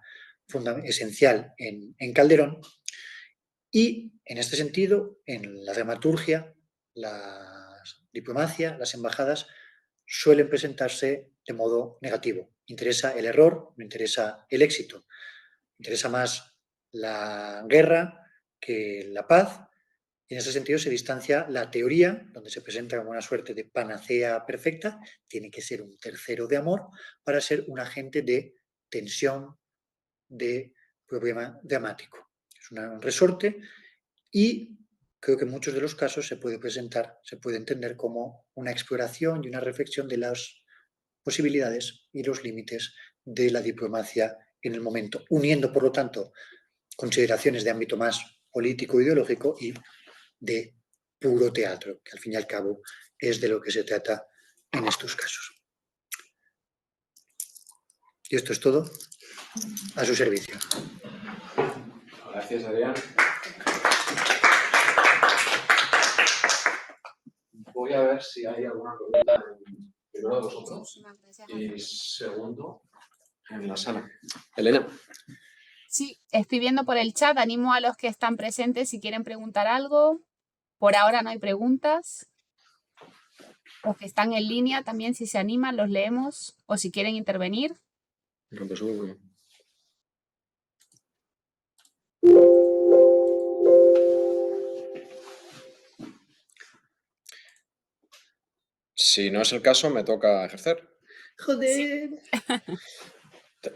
Speaker 2: esencial en Calderón. Y en este sentido, en la dramaturgia, la diplomacia, las embajadas, suelen presentarse de modo negativo. Interesa el error, no interesa el éxito. Interesa más la guerra que la paz. Y en ese sentido se distancia la teoría, donde se presenta como una suerte de panacea perfecta, tiene que ser un tercero de amor para ser un agente de tensión, de problema dramático. Es un resorte y creo que en muchos de los casos se puede presentar, se puede entender como una exploración y una reflexión de las posibilidades y los límites de la diplomacia en el momento, uniendo, por lo tanto, consideraciones de ámbito más político-ideológico y de puro teatro, que al fin y al cabo es de lo que se trata en estos casos. Y esto es todo a su servicio.
Speaker 1: Gracias, Adrián. Voy a ver si hay alguna pregunta, primero de vosotros y segundo en la sala. Elena.
Speaker 3: Sí, estoy viendo por el chat, animo a los que están presentes si quieren preguntar algo. Por ahora no hay preguntas. O que están en línea también, si se animan, los leemos. O si quieren intervenir.
Speaker 1: Si no es el caso, me toca ejercer.
Speaker 2: ¡Joder!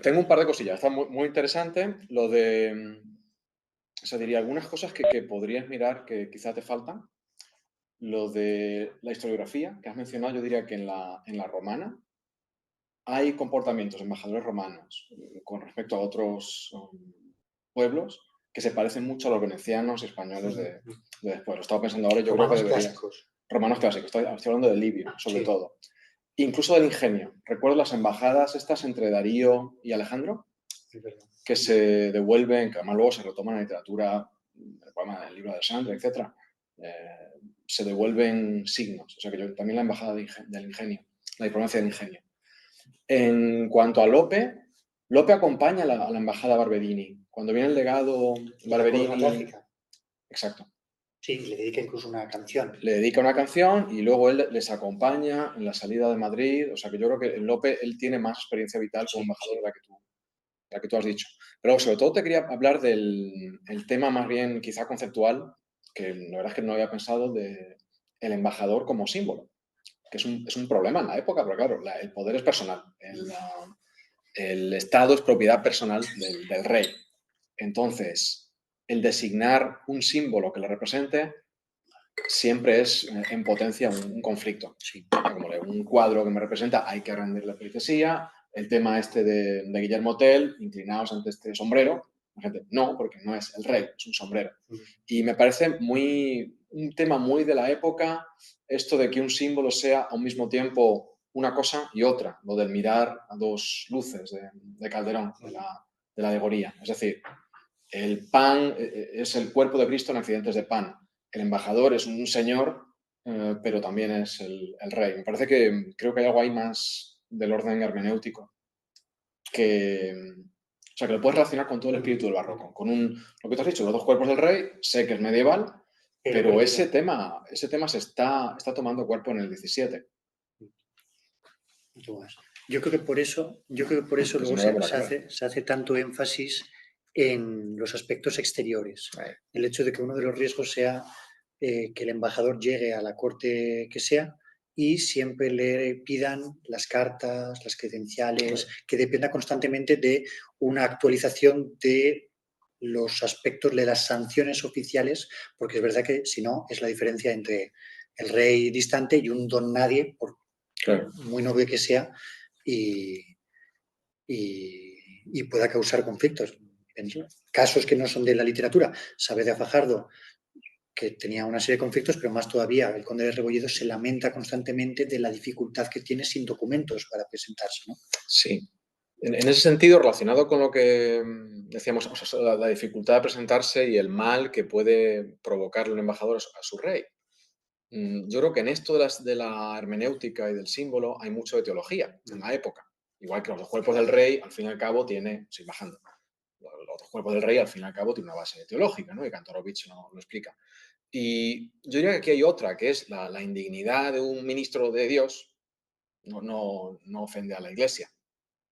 Speaker 1: Tengo un par de cosillas. Está muy interesante lo de... O sea, diría algunas cosas que podrías mirar que quizás te faltan. Lo de la historiografía que has mencionado, yo diría que en la romana hay comportamientos, embajadores romanos, con respecto a otros pueblos que se parecen mucho a los venecianos y españoles de después. Lo estaba pensando ahora y yo creo que debería...
Speaker 2: Clásicos.
Speaker 1: Romanos clásicos, estoy hablando de Livio, sobre
Speaker 2: Sí.
Speaker 1: todo. Incluso del ingenio. Recuerdo las embajadas estas entre Darío y Alejandro, que se devuelven, que además luego se retoman en la literatura, el poema del libro de Alexandre, etc. Se devuelven signos. O sea que yo también la embajada del ingenio, la diplomacia del ingenio. En cuanto a Lope, Lope acompaña a la embajada Barberini. Cuando viene el legado Barberini... Exacto.
Speaker 2: Sí, le dedica incluso una canción.
Speaker 1: Le dedica una canción y luego él les acompaña en la salida de Madrid. O sea que yo creo que Lope, él tiene más experiencia vital como embajador de la que tú has dicho. Pero sobre todo te quería hablar del tema más bien quizá conceptual, que la verdad es que no había pensado, de el embajador como símbolo, que es un problema en la época, pero claro, el poder es personal. El Estado es propiedad personal del rey. Entonces, el designar un símbolo que lo represente siempre es en potencia un conflicto. Sí. Como un cuadro que me representa, hay que rendirle pleitesía. El tema este de Guillermo Tell, inclinados ante este sombrero, la gente, no, porque no es el rey, es un sombrero. Y me parece un tema muy de la época, esto de que un símbolo sea a un mismo tiempo una cosa y otra, lo del mirar a dos luces de Calderón, de la alegoría. Es decir, el pan es el cuerpo de Cristo en accidentes de pan. El embajador es un señor, pero también es el rey. Me parece que creo que hay algo ahí más del orden hermenéutico o sea, que lo puedes relacionar con todo el espíritu del barroco. Lo que tú has dicho, los dos cuerpos del rey, sé que es medieval, pero ese tema se está tomando cuerpo en el 17.
Speaker 2: Yo creo que por eso luego se hace tanto énfasis en los aspectos exteriores.
Speaker 1: Right.
Speaker 2: El hecho de que uno de los riesgos sea que el embajador llegue a la corte que sea y siempre le pidan las cartas, las credenciales, que dependa constantemente de una actualización de los aspectos de las sanciones oficiales, porque es verdad que si no es la diferencia entre el rey distante y un don nadie, por muy noble que sea, y pueda causar conflictos. En casos que no son de la literatura, Saavedra Fajardo, que tenía una serie de conflictos, pero más todavía, el conde de Rebolledo se lamenta constantemente de la dificultad que tiene sin documentos para presentarse, ¿no?
Speaker 1: Sí. En ese sentido, relacionado con lo que decíamos, o sea, la dificultad de presentarse y el mal que puede provocarle un embajador a su rey. Yo creo que en esto de la hermenéutica y del símbolo hay mucho de teología en la época. Igual que los dos cuerpos del rey, al fin y al cabo, estoy bajando, los dos cuerpos del rey, al fin y al cabo, tiene una base teológica, ¿no? Y Kantorowicz lo explica. Y yo diría que aquí hay otra, que es la indignidad de un ministro de Dios no ofende a la Iglesia.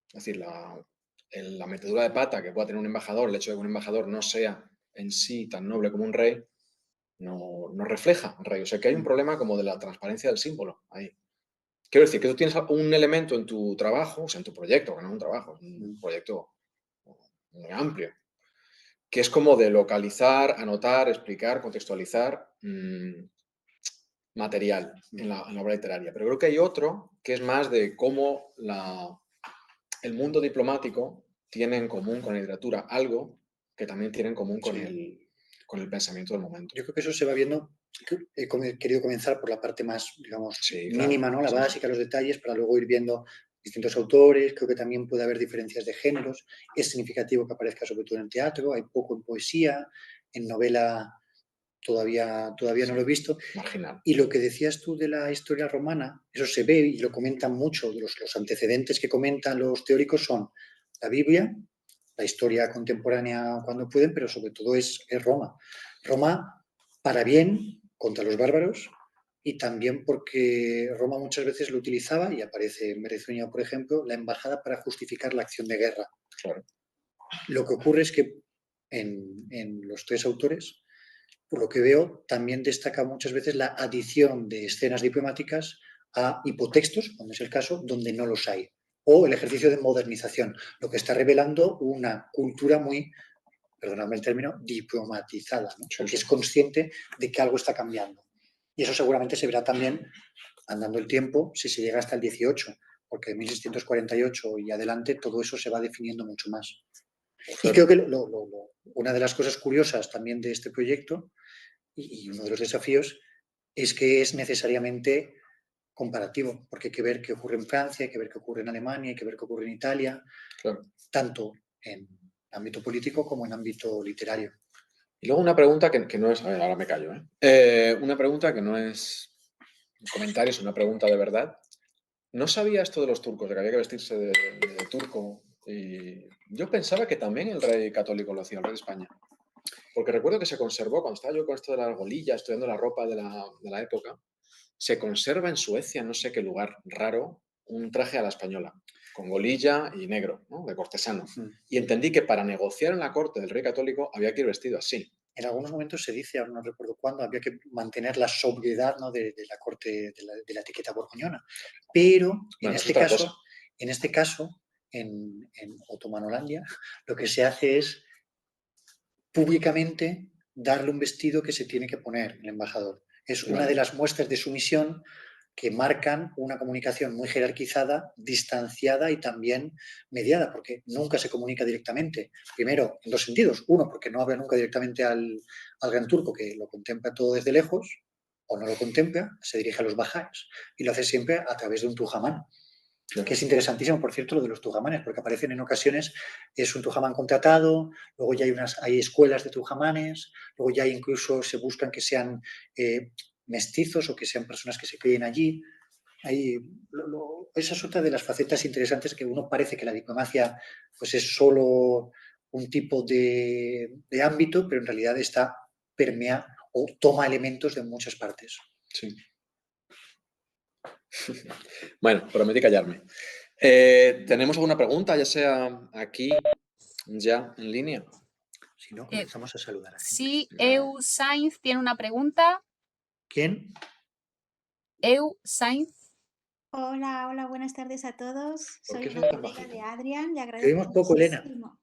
Speaker 1: Es decir, la metedura de pata que pueda tener un embajador, el hecho de que un embajador no sea en sí tan noble como un rey, no refleja al rey. O sea, que hay un problema como de la transparencia del símbolo ahí. Quiero decir que tú tienes un elemento en tu trabajo, o sea, en tu proyecto, que no es un trabajo, es un proyecto muy amplio, que es como de localizar, anotar, explicar, contextualizar material en la obra literaria. Pero creo que hay otro que es más de cómo el mundo diplomático tiene en común con la literatura algo que también tiene en común con el pensamiento del momento.
Speaker 2: Yo creo que eso se va viendo. He querido comenzar por la parte más, digamos,
Speaker 1: claro,
Speaker 2: mínima, ¿no? La básica, los detalles, para luego ir viendo distintos autores. Creo que también puede haber diferencias de géneros. Es significativo que aparezca sobre todo en teatro, hay poco en poesía, en novela todavía no lo he visto.
Speaker 1: Marginal.
Speaker 2: Y lo que decías tú de la historia romana, eso se ve y lo comentan mucho. Los antecedentes que comentan los teóricos son la Biblia, la historia contemporánea cuando pueden, pero sobre todo es Roma. Roma para bien contra los bárbaros y también porque Roma muchas veces lo utilizaba, y aparece en Merezuña, por ejemplo, la embajada para justificar la acción de guerra.
Speaker 1: Claro.
Speaker 2: Lo que ocurre es que en los tres autores, por lo que veo, también destaca muchas veces la adición de escenas diplomáticas a hipotextos, cuando es el caso, donde no los hay. O el ejercicio de modernización, lo que está revelando una cultura muy, perdonadme el término, diplomatizada, ¿no? Que es consciente de que algo está cambiando. Y eso seguramente se verá también, andando el tiempo, si se llega hasta el 18, porque en 1648 y adelante todo eso se va definiendo mucho más. Y creo que una de las cosas curiosas también de este proyecto y uno de los desafíos es que es necesariamente comparativo, porque hay que ver qué ocurre en Francia, hay que ver qué ocurre en Alemania, hay que ver qué ocurre en Italia,
Speaker 1: claro,
Speaker 2: tanto en ámbito político como en ámbito literario.
Speaker 1: Y luego una pregunta que no es... A ver, ahora me callo, una pregunta que no es un comentario, es una pregunta de verdad. No sabía esto de los turcos, de que había que vestirse de turco. Y yo pensaba que también el rey católico lo hacía, el rey de España. Porque recuerdo que se conservó, cuando estaba yo con esto de la argolilla, estudiando la ropa de la época, se conserva en Suecia, no sé qué lugar raro, un traje a la española, con golilla y negro, ¿no? De cortesano. Y entendí que para negociar en la corte del rey católico había que ir vestido así.
Speaker 2: En algunos momentos se dice, ahora no recuerdo cuándo, había que mantener la sobriedad, ¿no? de la corte, de la etiqueta borgoñona. Pero
Speaker 1: Bueno,
Speaker 2: en este caso, en Otomanolandia, lo que se hace es públicamente darle un vestido que se tiene que poner el embajador. Es una de las muestras de sumisión que marcan una comunicación muy jerarquizada, distanciada y también mediada, porque nunca se comunica directamente. Primero, en dos sentidos. Uno, porque no habla nunca directamente al gran turco, que lo contempla todo desde lejos, o no lo contempla, se dirige a los bajáes, y lo hace siempre a través de un tujamán. Que es interesantísimo, por cierto, lo de los tujamanes, porque aparecen en ocasiones, es un tujamán contratado, luego ya hay escuelas de tujamanes, luego ya incluso se buscan que sean mestizos o que sean personas que se críen allí. Esa es otra de las facetas interesantes, que uno parece que la diplomacia pues es solo un tipo de ámbito, pero en realidad permea o toma elementos de muchas partes.
Speaker 1: Sí. Bueno, prometí callarme. ¿Tenemos alguna pregunta, ya sea aquí, ya en línea?
Speaker 2: Si no, comenzamos a saludar a gente.
Speaker 3: Sí, Eu Sainz tiene una pregunta.
Speaker 2: ¿Quién?
Speaker 3: Eu Sainz.
Speaker 4: Hola, hola, buenas tardes a todos. Soy una colega de Adrián, le
Speaker 2: Te
Speaker 4: agradezco
Speaker 2: oímos poco, Elena.
Speaker 4: muchísimo.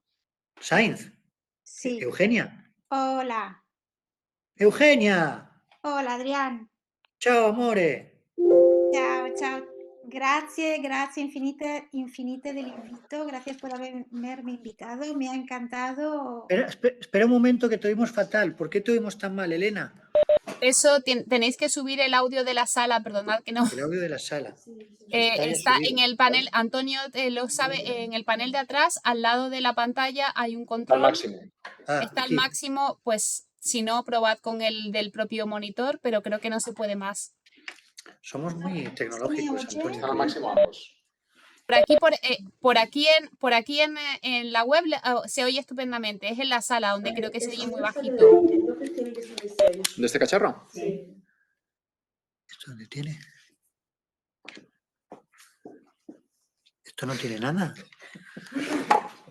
Speaker 2: Sainz.
Speaker 4: Sí.
Speaker 2: Eugenia.
Speaker 4: Hola.
Speaker 2: Eugenia.
Speaker 4: Hola, Adrián.
Speaker 2: Ciao, amore.
Speaker 4: Ciao, ciao. Grazie infinite dell'invito. Gracias por haberme invitado. Me ha encantado.
Speaker 2: Espera un momento, que te oímos fatal. ¿Por qué te oímos tan mal, Elena?
Speaker 3: Eso tenéis que subir el audio de la sala, perdonad que no.
Speaker 2: El audio de la sala.
Speaker 3: Está en el panel, Antonio lo sabe, en el panel de atrás, al lado de la pantalla hay un control.
Speaker 1: Al máximo.
Speaker 3: Está al máximo, pues si no, probad con el del propio monitor, pero creo que no se puede más.
Speaker 2: Somos muy tecnológicos, Antonio.
Speaker 1: Están al máximo ambos.
Speaker 3: Por aquí en la web se oye estupendamente. Es en la sala donde creo que se oye muy bajito.
Speaker 1: ¿De este cacharro?
Speaker 2: Sí. ¿Esto dónde tiene? Esto no tiene nada.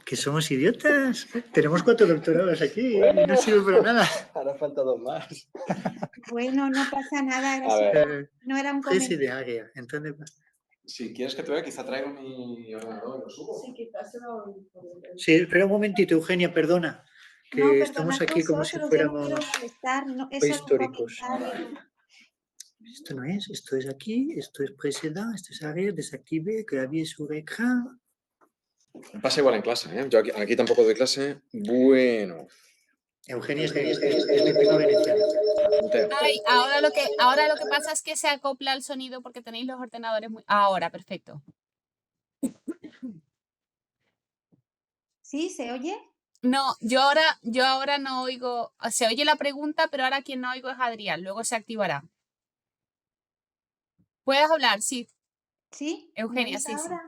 Speaker 2: Que somos idiotas. Tenemos 4 doctorados aquí y no sirve para nada.
Speaker 1: Ahora falta 2 más.
Speaker 4: Bueno, no pasa nada,
Speaker 1: A ver.
Speaker 4: no era un
Speaker 2: Presi
Speaker 4: comentario.
Speaker 2: de área. Entonces,
Speaker 1: Si quieres que te vea, quizá traigo mi ordenador y lo subo.
Speaker 3: Sí, quizás se lo...
Speaker 2: sí, espera un momentito, Eugenia, perdona. Que
Speaker 4: No,
Speaker 2: estamos
Speaker 4: perdonad
Speaker 2: aquí como si
Speaker 4: vosotros, yo no
Speaker 2: fuéramos
Speaker 4: quiero molestar, no, es solo un
Speaker 2: históricos.
Speaker 4: comentario.
Speaker 2: Esto no es, esto es aquí, esto es précédent, esto es arrière, desactivé, clavier sur écran.
Speaker 1: Pasa igual en clase, ¿eh? Yo aquí tampoco doy clase. Bueno.
Speaker 2: Eugenia es mi prima veneciana.
Speaker 1: Mutea.
Speaker 3: Ay, ahora lo que pasa es que se acopla al sonido porque tenéis los ordenadores muy... Ahora, perfecto.
Speaker 4: ¿Sí? ¿Se oye?
Speaker 3: No, yo ahora no oigo... Se oye la pregunta, pero ahora quien no oigo es Adrián. Luego se activará. ¿Puedes hablar? Sí.
Speaker 4: ¿Sí? ¿Me
Speaker 3: Eugenia,
Speaker 4: oís
Speaker 3: sí, sí.
Speaker 4: ahora?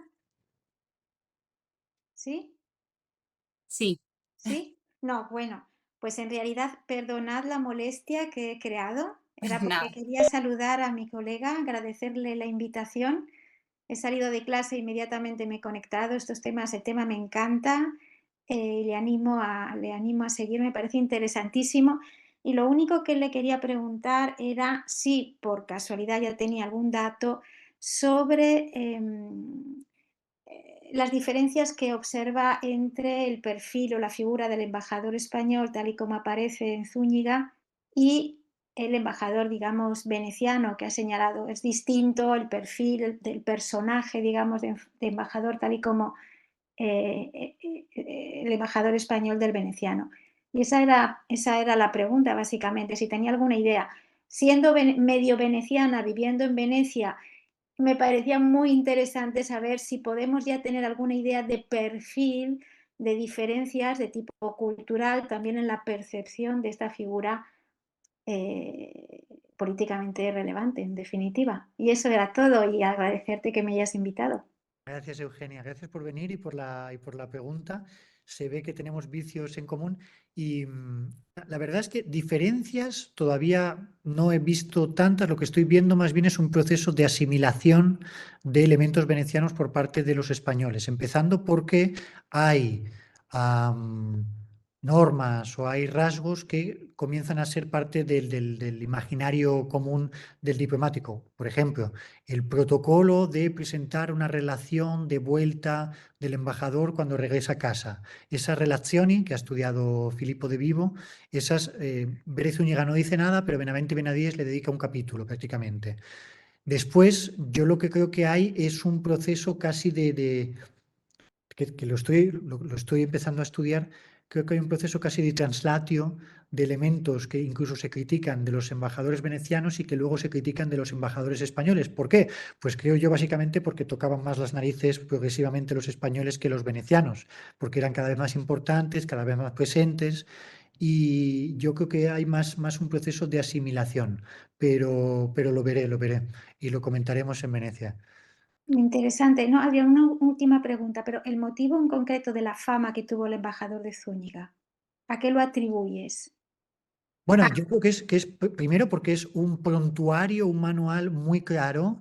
Speaker 4: ¿Sí?
Speaker 3: Sí.
Speaker 4: ¿Sí? No, bueno, pues en realidad perdonad la molestia que he creado. Era porque
Speaker 3: Nada.
Speaker 4: quería saludar a mi colega, agradecerle la invitación. He salido de clase, inmediatamente me he conectado. Estos temas, el tema me encanta. Y le animo a seguir, me parece interesantísimo. Y lo único que le quería preguntar era si por casualidad ya tenía algún dato sobre las diferencias que observa entre el perfil o la figura del embajador español, tal y como aparece en Zúñiga, y el embajador, digamos, veneciano que ha señalado. Es distinto el perfil del personaje, digamos, de embajador, tal y como el embajador español del veneciano. Y esa era la pregunta, básicamente, si tenía alguna idea. Siendo medio veneciana, viviendo en Venecia, me parecía muy interesante saber si podemos ya tener alguna idea de perfil, de diferencias de tipo cultural, también en la percepción de esta figura políticamente relevante, en definitiva. Y eso era todo, y agradecerte que me hayas invitado.
Speaker 2: Gracias, Eugenia. Gracias por venir y por la pregunta. Se ve que tenemos vicios en común y la verdad es que diferencias todavía no he visto tantas. Lo que estoy viendo más bien es un proceso de asimilación de elementos venecianos por parte de los españoles, empezando porque hay normas o hay rasgos que comienzan a ser parte del imaginario común del diplomático. Por ejemplo, el protocolo de presentar una relación de vuelta del embajador cuando regresa a casa. Esas relazioni que ha estudiado Filippo de Vivo, esas, Pérez Zúñiga no dice nada, pero Benavente Benadíes le dedica un capítulo prácticamente. Después, yo lo que creo que hay es un proceso casi que lo estoy empezando a estudiar, creo que hay un proceso casi de translatio de elementos que incluso se critican de los embajadores venecianos y que luego se critican de los embajadores españoles. ¿Por qué? Pues creo yo básicamente porque tocaban más las narices progresivamente los españoles que los venecianos, porque eran cada vez más importantes, cada vez más presentes. Y yo creo que hay más un proceso de asimilación, pero lo veré y lo comentaremos en Venecia.
Speaker 4: Interesante. No, había una última pregunta, pero el motivo en concreto de la fama que tuvo el embajador de Zúñiga, ¿a qué lo atribuyes?
Speaker 2: Bueno, yo creo que es primero porque es un prontuario, un manual muy claro.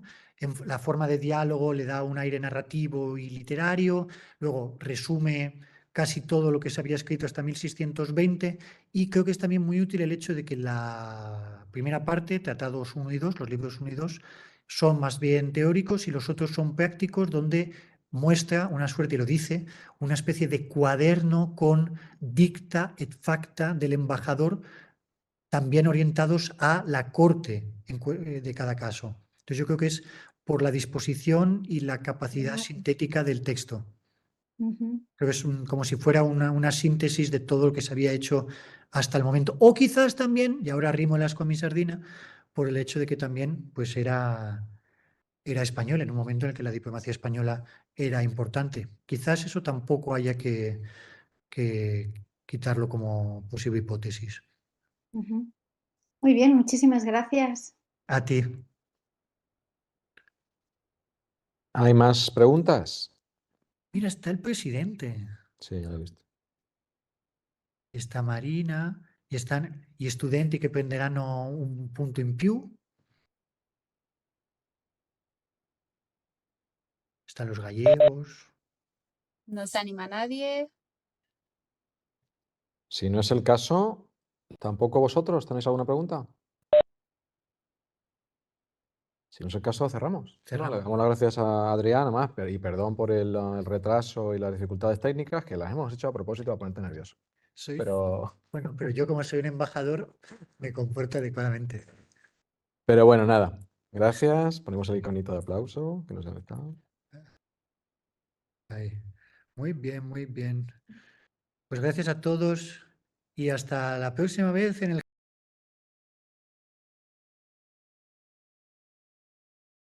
Speaker 2: La forma de diálogo le da un aire narrativo y literario. Luego resume casi todo lo que se había escrito hasta 1620. Y creo que es también muy útil el hecho de que la primera parte, tratados 1 y 2, los libros 1 y 2, son más bien teóricos y los otros son prácticos, donde muestra una suerte, y lo dice, una especie de cuaderno con dicta et facta del embajador, también orientados a la corte de cada caso. Entonces yo creo que es por la disposición y la capacidad sintética del texto.
Speaker 4: Ujú.
Speaker 2: Creo que es como si fuera una síntesis de todo lo que se había hecho hasta el momento. O quizás también, y ahora rimo el asco a mi sardina, por el hecho de que también pues era español en un momento en el que la diplomacia española era importante. Quizás eso tampoco haya que quitarlo como posible hipótesis.
Speaker 4: Ujú. Muy bien, muchísimas gracias.
Speaker 2: A ti.
Speaker 1: ¿Hay más preguntas?
Speaker 2: Mira, está el presidente,
Speaker 1: Sí, ya lo he visto.
Speaker 2: está Marina, están gli studenti che prenderanno un punto in più. Están los gallegos.
Speaker 3: No se anima nadie.
Speaker 5: Si no es el caso, ¿tampoco vosotros tenéis alguna pregunta? Si no es el caso, cerramos.
Speaker 2: Cerramos.
Speaker 5: Le damos las gracias a Adrián, además, y perdón por el retraso y las dificultades técnicas, que las hemos hecho a propósito para ponerte nervioso.
Speaker 2: Bueno, pero yo como soy un embajador me comporto adecuadamente.
Speaker 5: Pero bueno, nada. Gracias. Ponemos el iconito de aplauso, que nos han estado.
Speaker 2: Ahí. Muy bien, muy bien. Pues gracias a todos y hasta la próxima vez en el